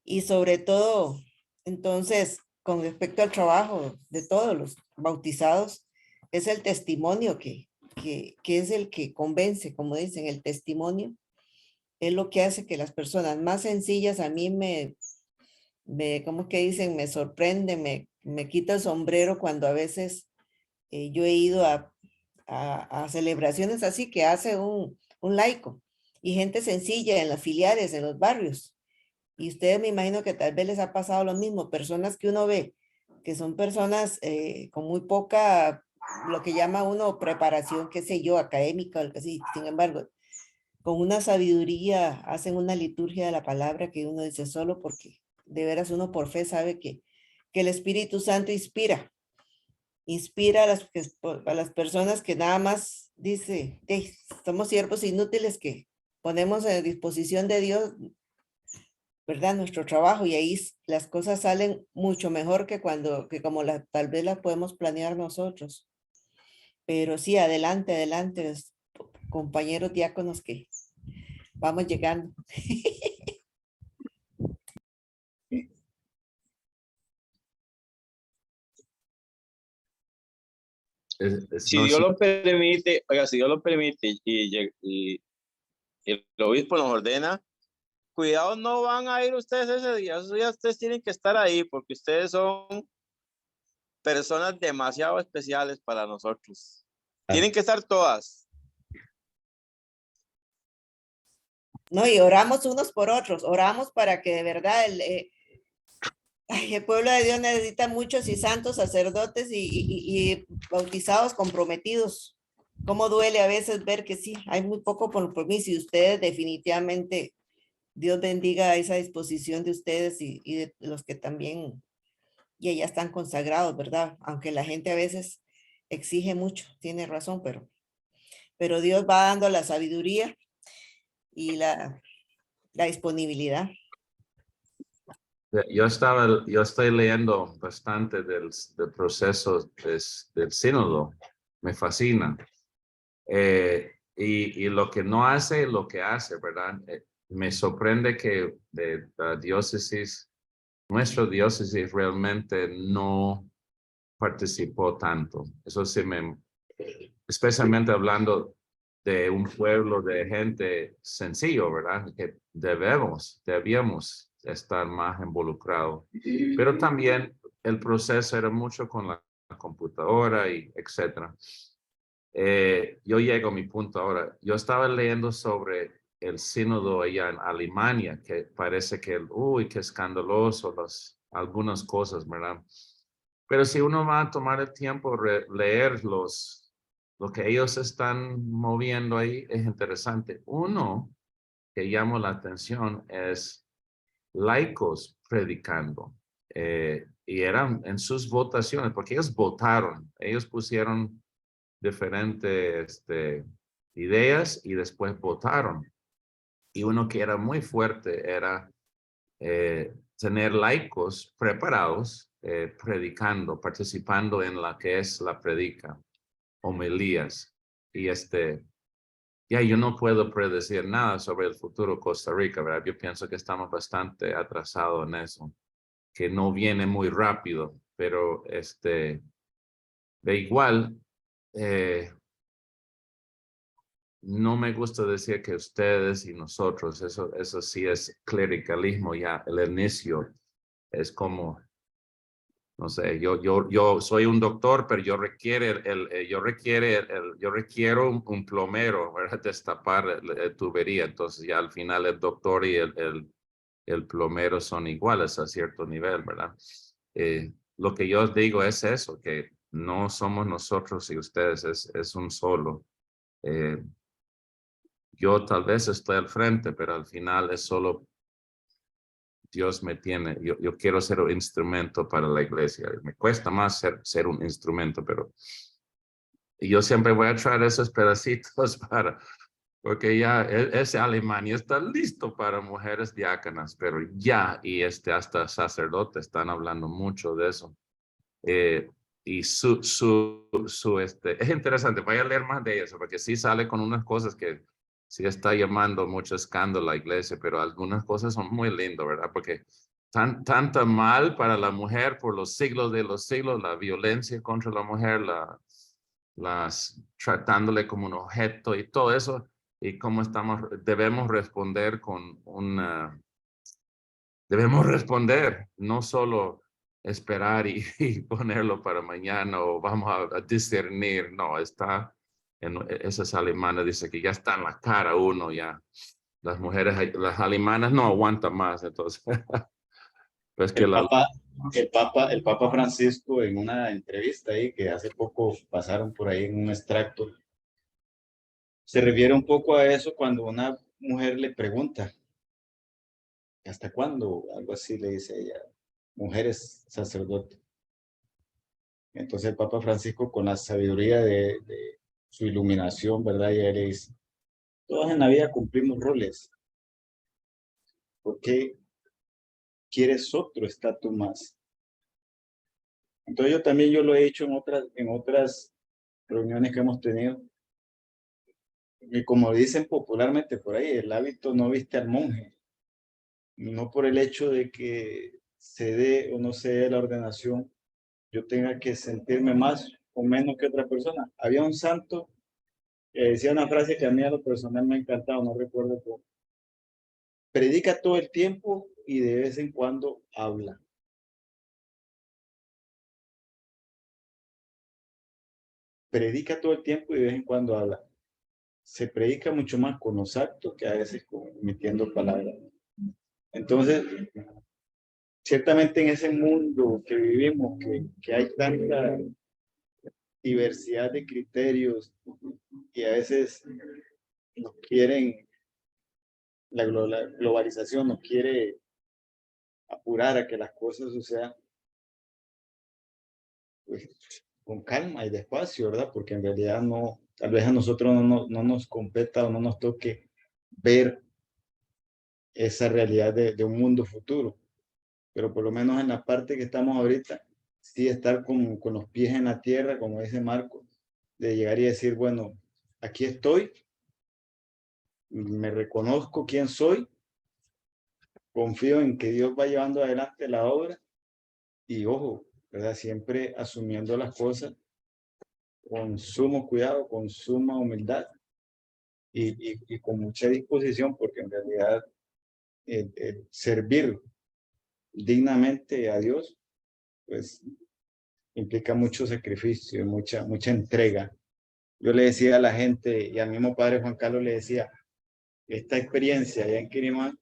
Y sobre todo, entonces, con respecto al trabajo de todos los bautizados, es el testimonio que es el que convence, como dicen, el testimonio es lo que hace que las personas más sencillas a mí ¿cómo que dicen? Me sorprende, me quita el sombrero cuando a veces yo he ido a celebraciones así que hace un laico y gente sencilla en las filiales, en los barrios. Y ustedes me imagino que tal vez les ha pasado lo mismo, personas que uno ve, que son personas con muy poca, lo que llama uno preparación, qué sé yo, académica o algo así. Sin embargo, con una sabiduría hacen una liturgia de la palabra que uno dice solo porque de veras uno por fe sabe que el Espíritu Santo inspira a las personas que nada más dice, somos siervos inútiles que ponemos a disposición de Dios, ¿verdad? Nuestro trabajo, y ahí las cosas salen mucho mejor que como tal vez las podemos planear nosotros. Pero sí, adelante, adelante, compañeros diáconos que vamos llegando. Si Dios lo permite, oiga, si Dios lo permite y el obispo nos ordena, cuidado, no van a ir ustedes ese día, esos días ustedes tienen que estar ahí porque ustedes son personas demasiado especiales para nosotros. Tienen que estar todas. No, y oramos unos por otros, oramos para que de verdad el pueblo de Dios necesita muchos y santos sacerdotes y bautizados comprometidos. Cómo duele a veces ver que sí, hay muy poco compromiso y ustedes definitivamente, Dios bendiga esa disposición de ustedes y de los que también ya están consagrados, ¿verdad? Aunque la gente a veces exige mucho, tiene razón, pero Dios va dando la sabiduría y la disponibilidad. Yo estoy leyendo bastante del proceso del sínodo. Me fascina. Y lo que no hace, lo que hace, ¿verdad? Me sorprende que de la diócesis, nuestra diócesis realmente no participó tanto. Eso sí especialmente hablando de un pueblo de gente sencillo, ¿verdad? Que debíamos estar más involucrados. Pero también el proceso era mucho con la computadora y etcétera. Yo llego a mi punto ahora. Yo estaba leyendo sobre el sínodo allá en Alemania, que parece que, uy, qué escandaloso algunas cosas, ¿verdad? Pero si uno va a tomar el tiempo de leer lo que ellos están moviendo ahí, es interesante. Uno que llama la atención es laicos predicando. Y eran en sus votaciones, porque ellos votaron, ellos pusieron diferentes ideas y después votaron. Y uno que era muy fuerte era tener laicos preparados, predicando, participando en la que es la predica, homilías. Y ya yo no puedo predecir nada sobre el futuro de Costa Rica, ¿verdad? Yo pienso que estamos bastante atrasados en eso, que no viene muy rápido, pero de igual, no me gusta decir que ustedes y nosotros, eso sí es clericalismo ya, el inicio es como, no sé, yo soy un doctor, pero yo requiero un plomero, ¿verdad? Destapar la tubería, entonces ya al final el doctor y el plomero son iguales a cierto nivel, ¿verdad? Lo que yo os digo es eso, que no somos nosotros y ustedes, es un solo. Yo tal vez estoy al frente, pero al final es solo Dios me tiene. Yo quiero ser un instrumento para la iglesia. Me cuesta más ser un instrumento, pero yo siempre voy a traer esos pedacitos porque ya ese Alemania está listo para mujeres diáconas, pero ya, y hasta sacerdotes están hablando mucho de eso. Y es interesante, voy a leer más de eso, porque sí sale con unas cosas que sí está llamando mucho escándalo a la iglesia, pero algunas cosas son muy lindas, ¿verdad? Porque tanta mal para la mujer por los siglos de los siglos, la violencia contra la mujer, tratándole como un objeto y todo eso, y cómo debemos responder debemos responder, no solo esperar y ponerlo para mañana o vamos a discernir. No, esas alemanas dice que ya está en la cara uno ya. Las mujeres, las alemanas no aguantan más, entonces. Pues que El Papa Francisco en una entrevista ahí que hace poco pasaron por ahí en un extracto, se refiere un poco a eso cuando una mujer le pregunta, ¿hasta cuándo? Algo así le dice ella, mujeres sacerdotes. Entonces el Papa Francisco con la sabiduría de su iluminación, ¿verdad? Y él le dice, todos en la vida cumplimos roles. ¿Por qué quieres otro estatus más? Entonces yo lo he hecho en otras reuniones que hemos tenido. Y como dicen popularmente por ahí, el hábito no viste al monje. No por el hecho de que se dé o no se dé la ordenación, yo tenga que sentirme más o menos que otra persona. Había un santo que decía una frase que a mí a lo personal me ha encantado, no recuerdo cómo. Predica todo el tiempo y de vez en cuando habla. predica todo el tiempo y de vez en cuando habla. Se predica mucho más con los actos que a veces emitiendo palabras. Entonces, ciertamente en ese mundo que vivimos, que hay tanta diversidad de criterios y a veces nos quieren, la globalización nos quiere apurar a que las cosas sucedan, pues, con calma y despacio, ¿verdad? Porque en realidad no, tal vez a nosotros no nos competa o no nos toque ver esa realidad de un mundo futuro, pero por lo menos en la parte que estamos ahorita, sí estar con los pies en la tierra, como dice Marco, de llegar y decir, bueno, aquí estoy, me reconozco quién soy, confío en que Dios va llevando adelante la obra y ojo, ¿verdad? Siempre asumiendo las cosas con sumo cuidado, con suma humildad y con mucha disposición, porque en realidad servir dignamente a Dios, pues implica mucho sacrificio, mucha entrega. Yo le decía a la gente y al mismo padre Juan Carlos le decía, esta experiencia allá en Quirimán,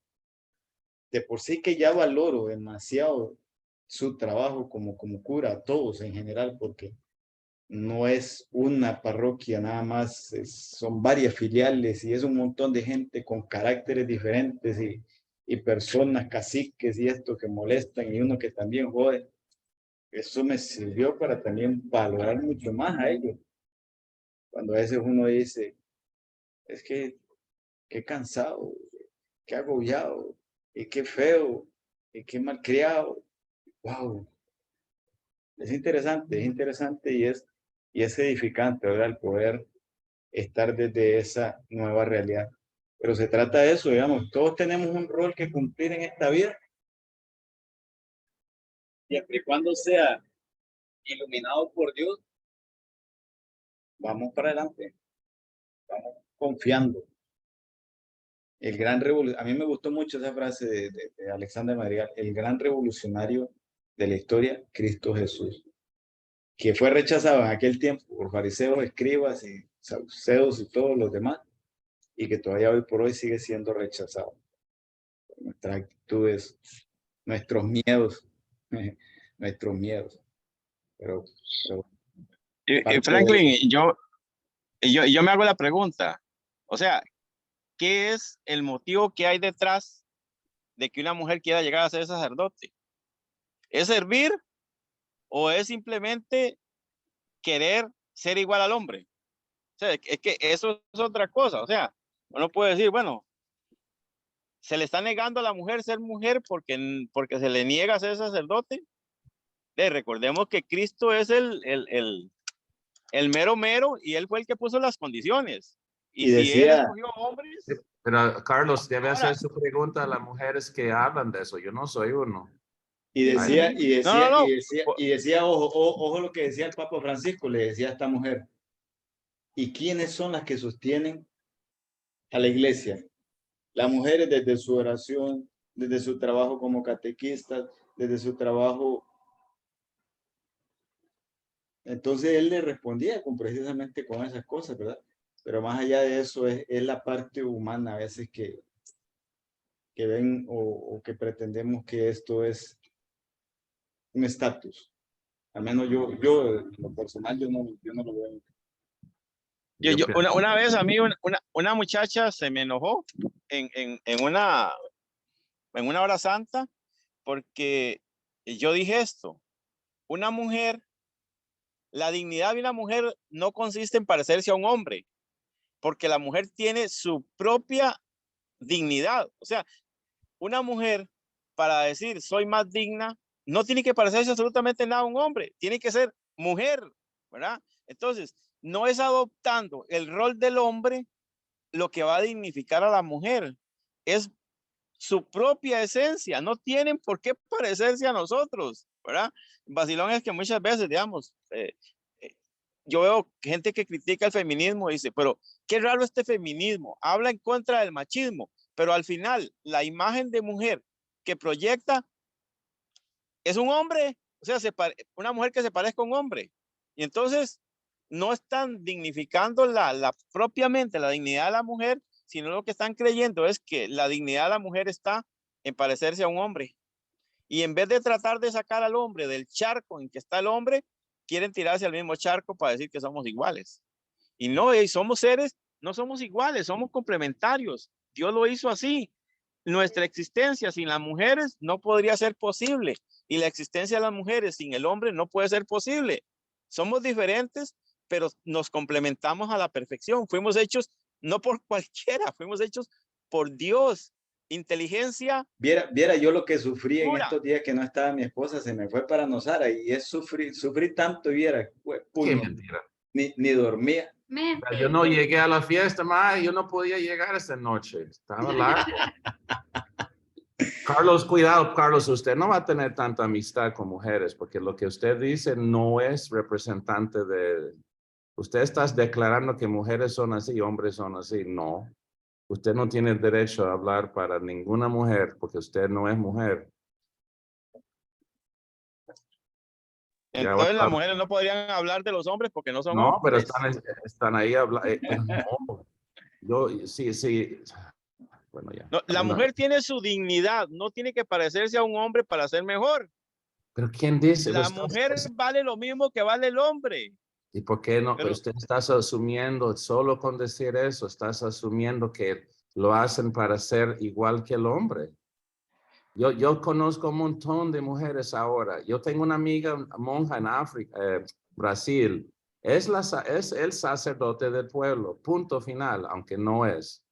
de por sí que ya valoro demasiado su trabajo como cura, a todos en general, porque no es una parroquia nada más, son varias filiales y es un montón de gente con caracteres diferentes y personas, caciques y esto que molestan y uno que también jode. Eso me sirvió para también valorar mucho más a ellos. Cuando a veces uno dice, es que qué cansado, qué agobiado, y qué feo, y qué malcriado. Wow, es interesante y es edificante, ¿verdad? El poder estar desde esa nueva realidad. Pero se trata de eso, digamos, todos tenemos un rol que cumplir en esta vida. Siempre y cuando sea iluminado por Dios, vamos para adelante, vamos confiando. El gran a mí me gustó mucho esa frase de Alexander Madrigal, el gran revolucionario de la historia, Cristo Jesús, que fue rechazado en aquel tiempo por fariseos, escribas y saduceos y todos los demás, y que todavía hoy por hoy sigue siendo rechazado. Nuestras actitudes, nuestros miedos, nuestros miedos. Pero Franklin, yo me hago la pregunta, o sea, ¿qué es el motivo que hay detrás de que una mujer quiera llegar a ser sacerdote? ¿Es servir o es simplemente querer ser igual al hombre? O sea, es que eso es otra cosa. O sea, uno puede decir, bueno, se le está negando a la mujer ser mujer porque se le niega a ser sacerdote. Recordemos que Cristo es el mero mero y él fue el que puso las condiciones. Y si decía, él escogió hombres. Pero Carlos, debe Ahora, hacer su pregunta a las mujeres que hablan de eso. Yo no soy uno. y decía, no. y decía, ojo lo que decía el Papa Francisco, le decía a esta mujer, ¿y quiénes son las que sostienen a la iglesia? Las mujeres desde su oración, desde su trabajo como catequistas, desde su trabajo. Entonces él le respondía precisamente con esas cosas, ¿verdad? Pero más allá de eso es la parte humana a veces que ven o que pretendemos que esto es un estatus. Al menos yo en lo personal, yo no lo veo. Una vez a mí una muchacha se me enojó en una hora santa porque yo dije esto, la dignidad de una mujer no consiste en parecerse a un hombre, porque la mujer tiene su propia dignidad. O sea, una mujer para decir soy más digna no tiene que parecerse absolutamente nada a un hombre, tiene que ser mujer, ¿verdad? Entonces, no es adoptando el rol del hombre lo que va a dignificar a la mujer, es su propia esencia, no tienen por qué parecerse a nosotros, ¿verdad? Vacilón es que muchas veces, digamos, yo veo gente que critica el feminismo y dice, pero qué raro este feminismo, habla en contra del machismo, pero al final la imagen de mujer que proyecta es un hombre, o sea, una mujer que se parezca a un hombre. Y entonces, no están dignificando propiamente la dignidad de la mujer, sino lo que están creyendo es que la dignidad de la mujer está en parecerse a un hombre. Y en vez de tratar de sacar al hombre del charco en que está el hombre, quieren tirarse al mismo charco para decir que somos iguales. Y no, somos seres, no somos iguales, somos complementarios. Dios lo hizo así. Nuestra existencia sin las mujeres no podría ser posible. Y la existencia de las mujeres sin el hombre no puede ser posible. Somos diferentes, pero nos complementamos a la perfección. Fuimos hechos no por cualquiera, fuimos hechos por Dios. Inteligencia. Viera yo lo que sufrí en pura. estos días que no estaba mi esposa, se me fue para Nosara y es sufrí tanto, viera, Qué puño, mentira. ni dormía. Yo no llegué a la fiesta, más yo no podía llegar esta noche. Estaba largo. Carlos, cuidado, Carlos, usted no va a tener tanta amistad con mujeres, porque lo que usted dice no es representante de... Usted está declarando que mujeres son así y hombres son así. No. Usted no tiene derecho a hablar para ninguna mujer, porque usted no es mujer. Entonces las mujeres no podrían hablar de los hombres porque no son No, pero hombres. están ahí hablando. No. Yo, sí. Bueno, ya. No, la mujer tiene su dignidad, no tiene que parecerse a un hombre para ser mejor. Pero ¿quién dice? La mujer vale lo mismo que vale el hombre. ¿Y por qué no? Pero usted está asumiendo, solo con decir eso, estás asumiendo que lo hacen para ser igual que el hombre. Yo conozco un montón de mujeres ahora. Yo tengo una amiga monja en África, Brasil. Es el sacerdote del pueblo, punto final, aunque no es.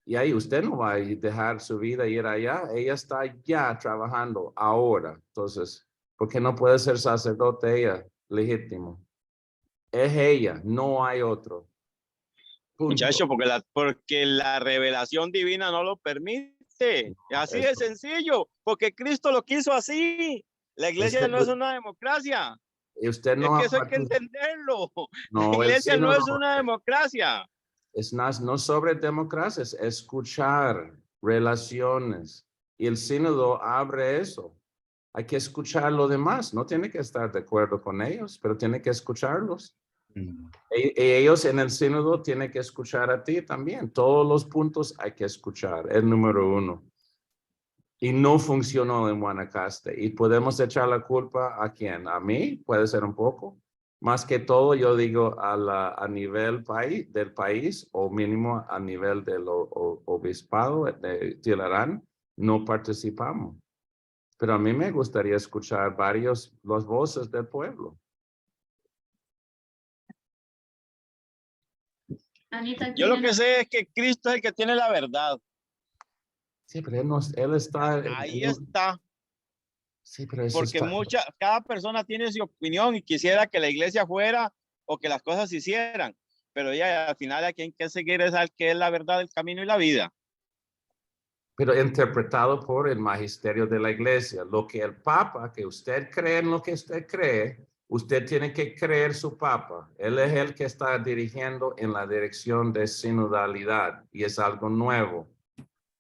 Y ahí usted no va a dejar su vida e ir allá. Ella está ya trabajando ahora. Entonces, ¿por qué no puede ser sacerdote ella legítimo? Es ella, no hay otro. Punto. muchacho, porque la revelación divina no lo permite. Así de sencillo, porque Cristo lo quiso así. La iglesia no es una democracia. Y usted no es que eso hay que entenderlo. No, la iglesia no es una democracia. Es no sobre democracia, es escuchar relaciones. Y el sínodo abre eso. Hay que escuchar lo demás. No tiene que estar de acuerdo con ellos, pero tiene que escucharlos. Ellos en el sínodo tienen que escuchar a ti también. Todos los puntos hay que escuchar. El número 1. Y no funcionó en Guanacaste. Y podemos echar la culpa a quién. A mí, puede ser un poco. Más que todo, yo digo a nivel del país o mínimo a nivel del obispado de Tilarán, no participamos. Pero a mí me gustaría escuchar las voces del pueblo. Anita, Yo lo que sé es que Cristo es el que tiene la verdad. Sí, pero él está... Ahí está. Sí, pero eso porque está... cada persona tiene su opinión y quisiera que la iglesia fuera o que las cosas se hicieran, pero ya al final a quien hay que seguir es al que es la verdad, el camino y la vida. Pero interpretado por el magisterio de la iglesia. Lo que el papa, que usted cree en lo que usted cree, usted tiene que creer su papa. Él es el que está dirigiendo en la dirección de sinodalidad y es algo nuevo.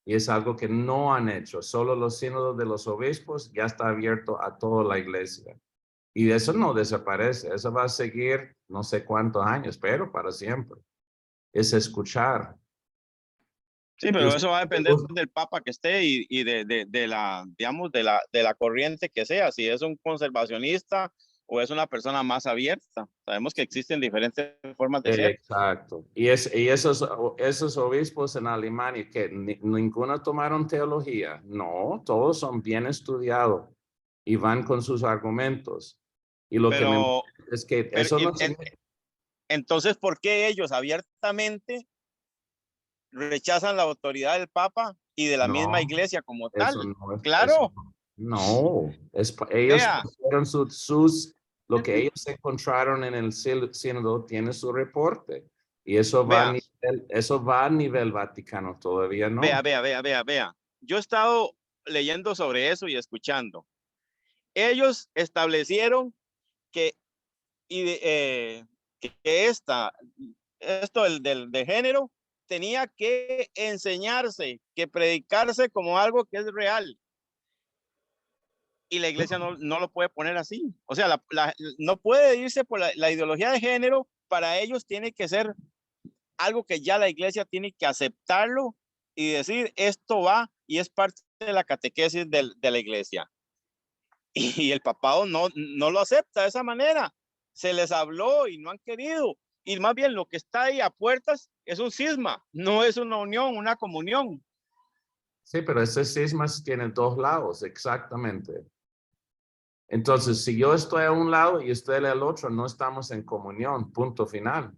Y es algo que no han hecho. Solo los sínodos de los obispos ya está abierto a toda la iglesia. Y eso no desaparece. Eso va a seguir no sé cuántos años, pero para siempre. Es escuchar. Sí, pero eso va a depender del papa que esté y de la, digamos, de la corriente que sea. Si es un conservacionista o es una persona más abierta. Sabemos que existen diferentes formas de ser. Exacto. Y esos obispos en Alemania que ninguno tomaron teología. No, todos son bien estudiados y van con sus argumentos. Y lo que es que eso no entonces, ¿por qué ellos abiertamente rechazan la autoridad del Papa y de la misma iglesia como tal? Claro. Ellos pusieron lo que ellos encontraron en el sínodo tiene su reporte y eso va a nivel Vaticano, todavía no. Vea. Yo he estado leyendo sobre eso y escuchando. Ellos establecieron que esto de género tenía que enseñarse, que predicarse como algo que es real. y la iglesia no lo puede poner así. O sea, no puede irse por la ideología de género. Para ellos tiene que ser algo que ya la iglesia tiene que aceptarlo y decir, esto va y es parte de la catequesis de la iglesia. Y el papado no lo acepta de esa manera. Se les habló y no han querido. Y más bien lo que está ahí a puertas es un cisma, no es una unión, una comunión. Sí, pero ese cisma tiene dos lados, exactamente. Entonces, si yo estoy a un lado y usted al otro, no estamos en comunión, punto final.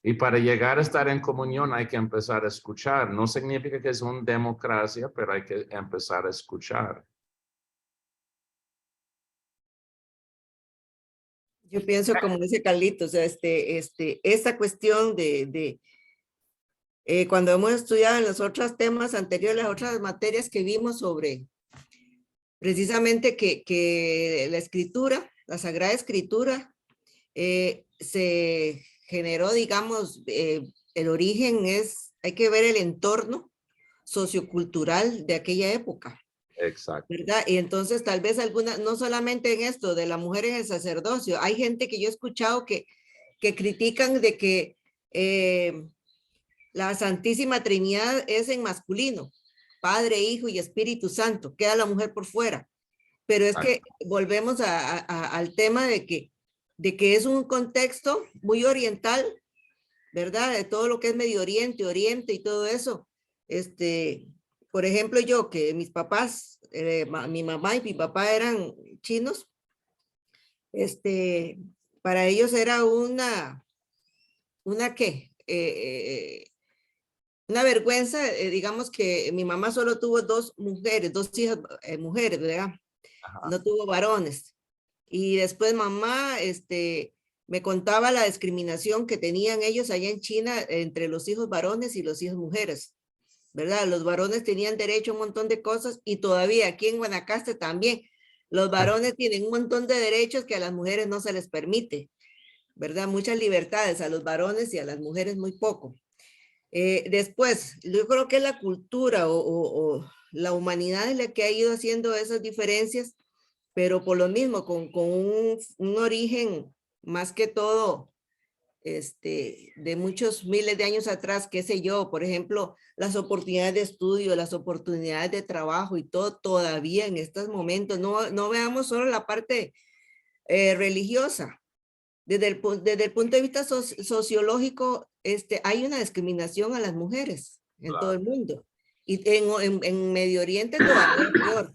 Y para llegar a estar en comunión hay que empezar a escuchar. No significa que es una democracia, pero hay que empezar a escuchar. Yo pienso, como dice Carlitos, esta cuestión cuando hemos estudiado en los otros temas anteriores, las otras materias que vimos sobre precisamente que la escritura, la Sagrada Escritura, se generó, digamos, el origen hay que ver el entorno sociocultural de aquella época. Exacto. ¿Verdad? Y entonces tal vez no solamente en esto de la mujer en el sacerdocio, hay gente que yo he escuchado que critican de que la Santísima Trinidad es en masculino, Padre, Hijo y Espíritu Santo, queda la mujer por fuera. Pero es que volvemos al tema de que es un contexto muy oriental, ¿verdad? De todo lo que es Medio Oriente, Oriente y todo eso. Por ejemplo, yo que mis papás, mi mamá y mi papá eran chinos, para ellos era una vergüenza, digamos que mi mamá solo tuvo dos hijas mujeres, ¿verdad? Ajá. No tuvo varones. Y después mamá, me contaba la discriminación que tenían ellos allá en China entre los hijos varones y los hijos mujeres, ¿verdad? Los varones tenían derecho a un montón de cosas y todavía aquí en Guanacaste también. Los varones tienen un montón de derechos que a las mujeres no se les permite, ¿verdad? Muchas libertades a los varones y a las mujeres muy poco. Después, yo creo que la cultura o la humanidad es la que ha ido haciendo esas diferencias, pero por lo mismo, con un origen más que todo de muchos miles de años atrás, qué sé yo, por ejemplo, las oportunidades de estudio, las oportunidades de trabajo y todo todavía en estos momentos. No veamos solo la parte religiosa. Desde el punto de vista sociológico, hay una discriminación a las mujeres en todo el mundo. Y en Medio Oriente todavía peor.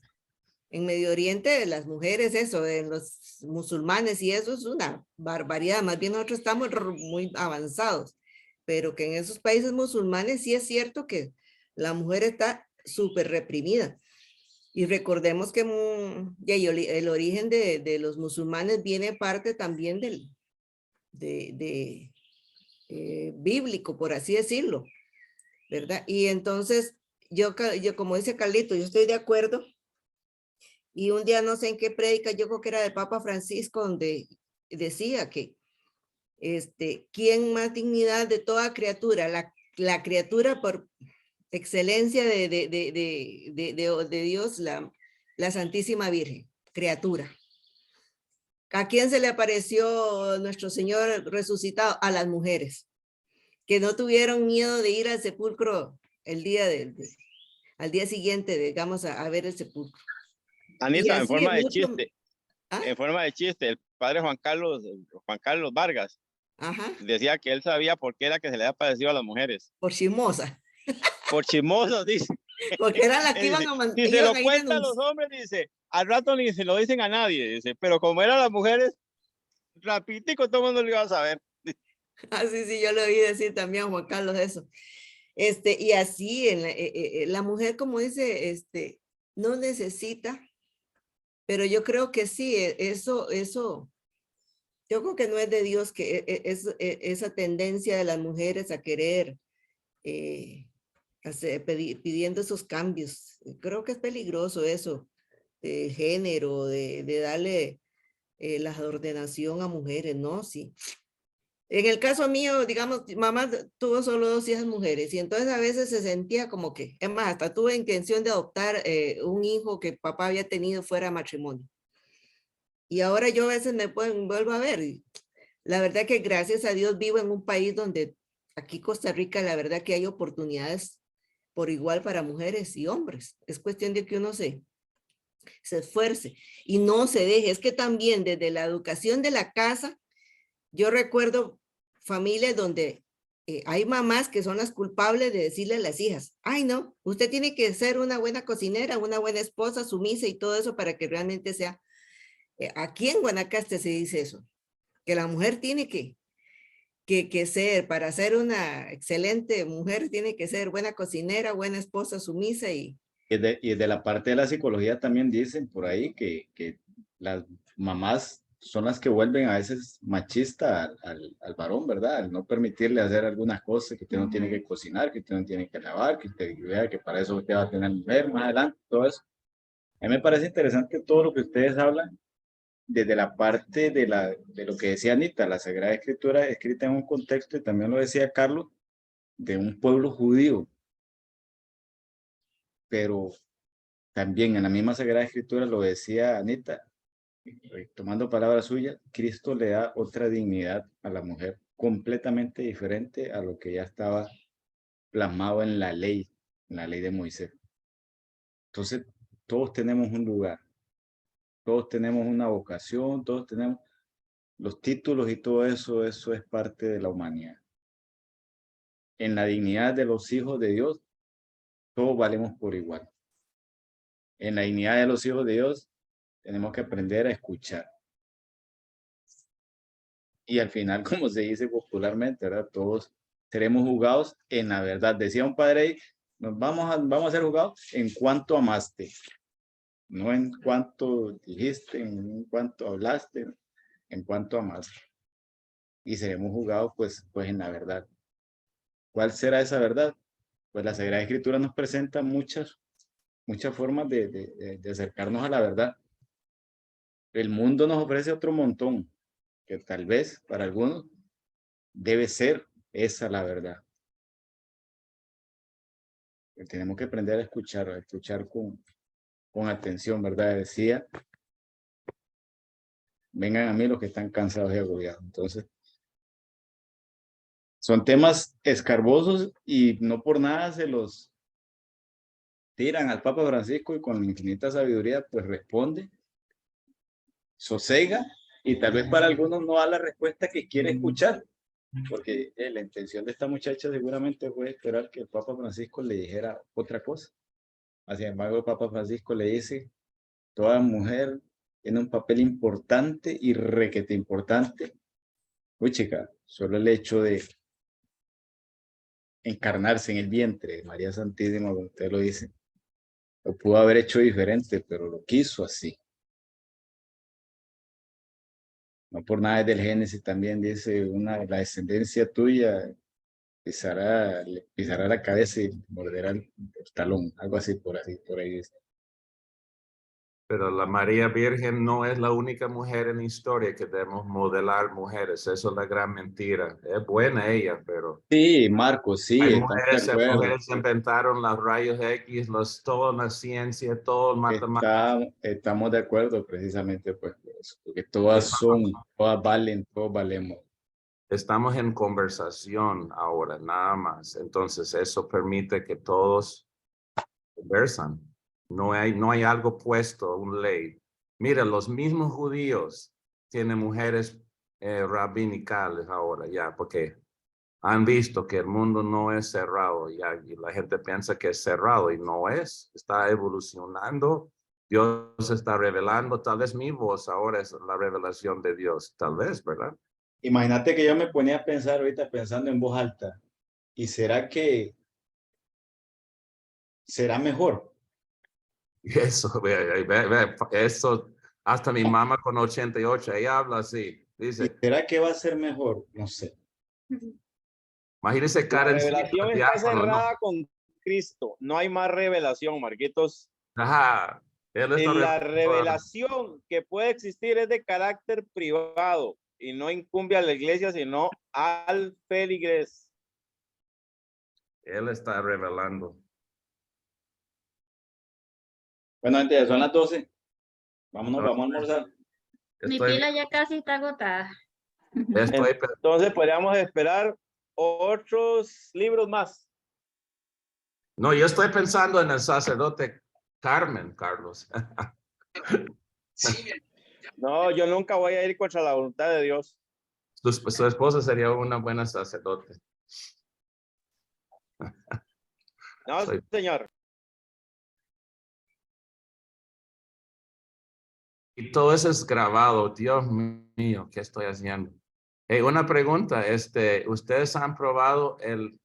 En Medio Oriente, las mujeres, en los musulmanes y eso es una barbaridad. Más bien nosotros estamos muy avanzados, pero que en esos países musulmanes sí es cierto que la mujer está súper reprimida. Y recordemos que el origen de los musulmanes viene parte también bíblico, por así decirlo, ¿verdad? Y entonces, yo como dice Carlito, yo estoy de acuerdo. Y un día no sé en qué prédica, yo creo que era de Papa Francisco, donde decía que ¿quién más dignidad de toda criatura? La criatura por excelencia de Dios, la Santísima Virgen, criatura. ¿A quién se le apareció nuestro Señor resucitado? A las mujeres, que no tuvieron miedo de ir al sepulcro al día siguiente, digamos, a ver el sepulcro. Anita, en forma de chiste, ¿Ah? en forma de chiste, el padre Juan Carlos Vargas, Ajá. decía que él sabía por qué era que se le había parecido a las mujeres. Por chismosa. Por chismosos, dice. Porque eran las que iban a mandar. Si se lo cuentan los hombres, dice, al rato ni se lo dicen a nadie, dice, pero como eran las mujeres, rapidito todo el mundo lo iba a saber. Ah, sí, yo lo oí decir también a Juan Carlos eso. Y así, la mujer, como dice, no necesita, pero yo creo que sí, eso, yo creo que no es de Dios, que esa tendencia de las mujeres a querer pidiendo esos cambios. Creo que es peligroso eso, de género, de darle la ordenación a mujeres, ¿no? Sí. En el caso mío, digamos, mamá tuvo solo 2 hijas mujeres y entonces a veces se sentía como que, es más, hasta tuve intención de adoptar un hijo que papá había tenido fuera de matrimonio. Y ahora yo a veces vuelvo a ver. Y la verdad que gracias a Dios vivo en un país donde aquí Costa Rica, la verdad que hay oportunidades por igual para mujeres y hombres. Es cuestión de que uno se esfuerce y no se deje. Es que también desde la educación de la casa, yo recuerdo familias donde hay mamás que son las culpables de decirle a las hijas, ay no, usted tiene que ser una buena cocinera, una buena esposa, sumisa y todo eso para que realmente sea. Aquí en Guanacaste se dice eso, que la mujer tiene que ser, para ser una excelente mujer, tiene que ser buena cocinera, buena esposa, sumisa y Y de la parte de la psicología también dicen por ahí que las mamás son las que vuelven a veces machista al varón, ¿verdad? Al no permitirle hacer algunas cosas, que usted no tiene que cocinar, que usted no tiene que lavar, que usted vea que para eso usted va a tener mujer más adelante, todo eso. A mí me parece interesante todo lo que ustedes hablan desde la parte de lo que decía Anita, la Sagrada Escritura escrita en un contexto, y también lo decía Carlos, de un pueblo judío. Pero también en la misma Sagrada Escritura lo decía Anita, tomando palabras suyas, Cristo le da otra dignidad a la mujer completamente diferente a lo que ya estaba plasmado en la ley de Moisés. Entonces, todos tenemos un lugar, todos tenemos una vocación, todos tenemos los títulos y todo eso, eso es parte de la humanidad. En la dignidad de los hijos de Dios, todos valemos por igual. En la dignidad de los hijos de Dios, tenemos que aprender a escuchar. Y al final, como se dice popularmente, ¿verdad? Todos seremos juzgados en la verdad. Decía un padre ahí, vamos a ser juzgados en cuanto amaste, no en cuanto dijiste, en cuanto hablaste, en cuanto amaste. Y seremos juzgados pues en la verdad. ¿Cuál será esa verdad? Pues la Sagrada Escritura nos presenta muchas formas de acercarnos a la verdad. El mundo nos ofrece otro montón, que tal vez para algunos debe ser esa la verdad. Tenemos que aprender a escuchar con atención, ¿verdad? Decía, vengan a mí los que están cansados y agobiados. Entonces, son temas escarbosos y no por nada se los tiran al Papa Francisco y con infinita sabiduría, pues responde, sosega y tal vez para algunos no da la respuesta que quiere escuchar. Porque la intención de esta muchacha seguramente fue esperar que el Papa Francisco le dijera otra cosa. Sin embargo, el Papa Francisco le dice, toda mujer tiene un papel importante y requete importante. Uy, chica, solo el hecho de encarnarse en el vientre de María Santísima, como usted lo dice, lo pudo haber hecho diferente, pero lo quiso así. No por nada del Génesis también dice, la descendencia tuya pisará la cabeza y morderá el talón, algo así por ahí dice. Pero la María Virgen no es la única mujer en la historia que debemos modelar mujeres. Eso es la gran mentira. Es buena ella, pero Sí, Marcos, sí, hay estamos de acuerdo. mujeres inventaron los rayos X, toda la ciencia, todo el matemático. Estamos de acuerdo precisamente pues por eso, porque todas valen, todos valemos. Estamos en conversación ahora, nada más. Entonces, eso permite que todos conversan. No hay algo puesto, una ley. Mira, los mismos judíos tienen mujeres rabinicales ahora ya, porque han visto que el mundo no es cerrado ya, y la gente piensa que es cerrado y no es. Está evolucionando. Dios está revelando. Tal vez mi voz ahora es la revelación de Dios. Tal vez, ¿verdad? Imagínate que yo me ponía a pensar ahorita pensando en voz alta. ¿Y será que será mejor? Eso, eso, hasta mi mamá con 88, ella habla así, ¿Y dice, será que va a ser mejor? No sé. imagínese La Karen. revelación está cerrada con Cristo. No hay más revelación, Marquitos. Ajá. La revelación que puede existir es de carácter privado. y no incumbe a la iglesia, sino al feligres. Él está revelando. Bueno, gente, son las 12. Vámonos, vamos a almorzar. Mi Estoy, pila ya casi está agotada. Entonces podríamos esperar otros libros más. no, yo estoy pensando en el sacerdote Carmen, Carlos. No, yo nunca voy a ir contra la voluntad de Dios. Su esposa sería una buena sacerdote. No, Soy- señor. Y todo eso es grabado. Dios mío, ¿qué estoy haciendo? Una pregunta, ¿ustedes han probado el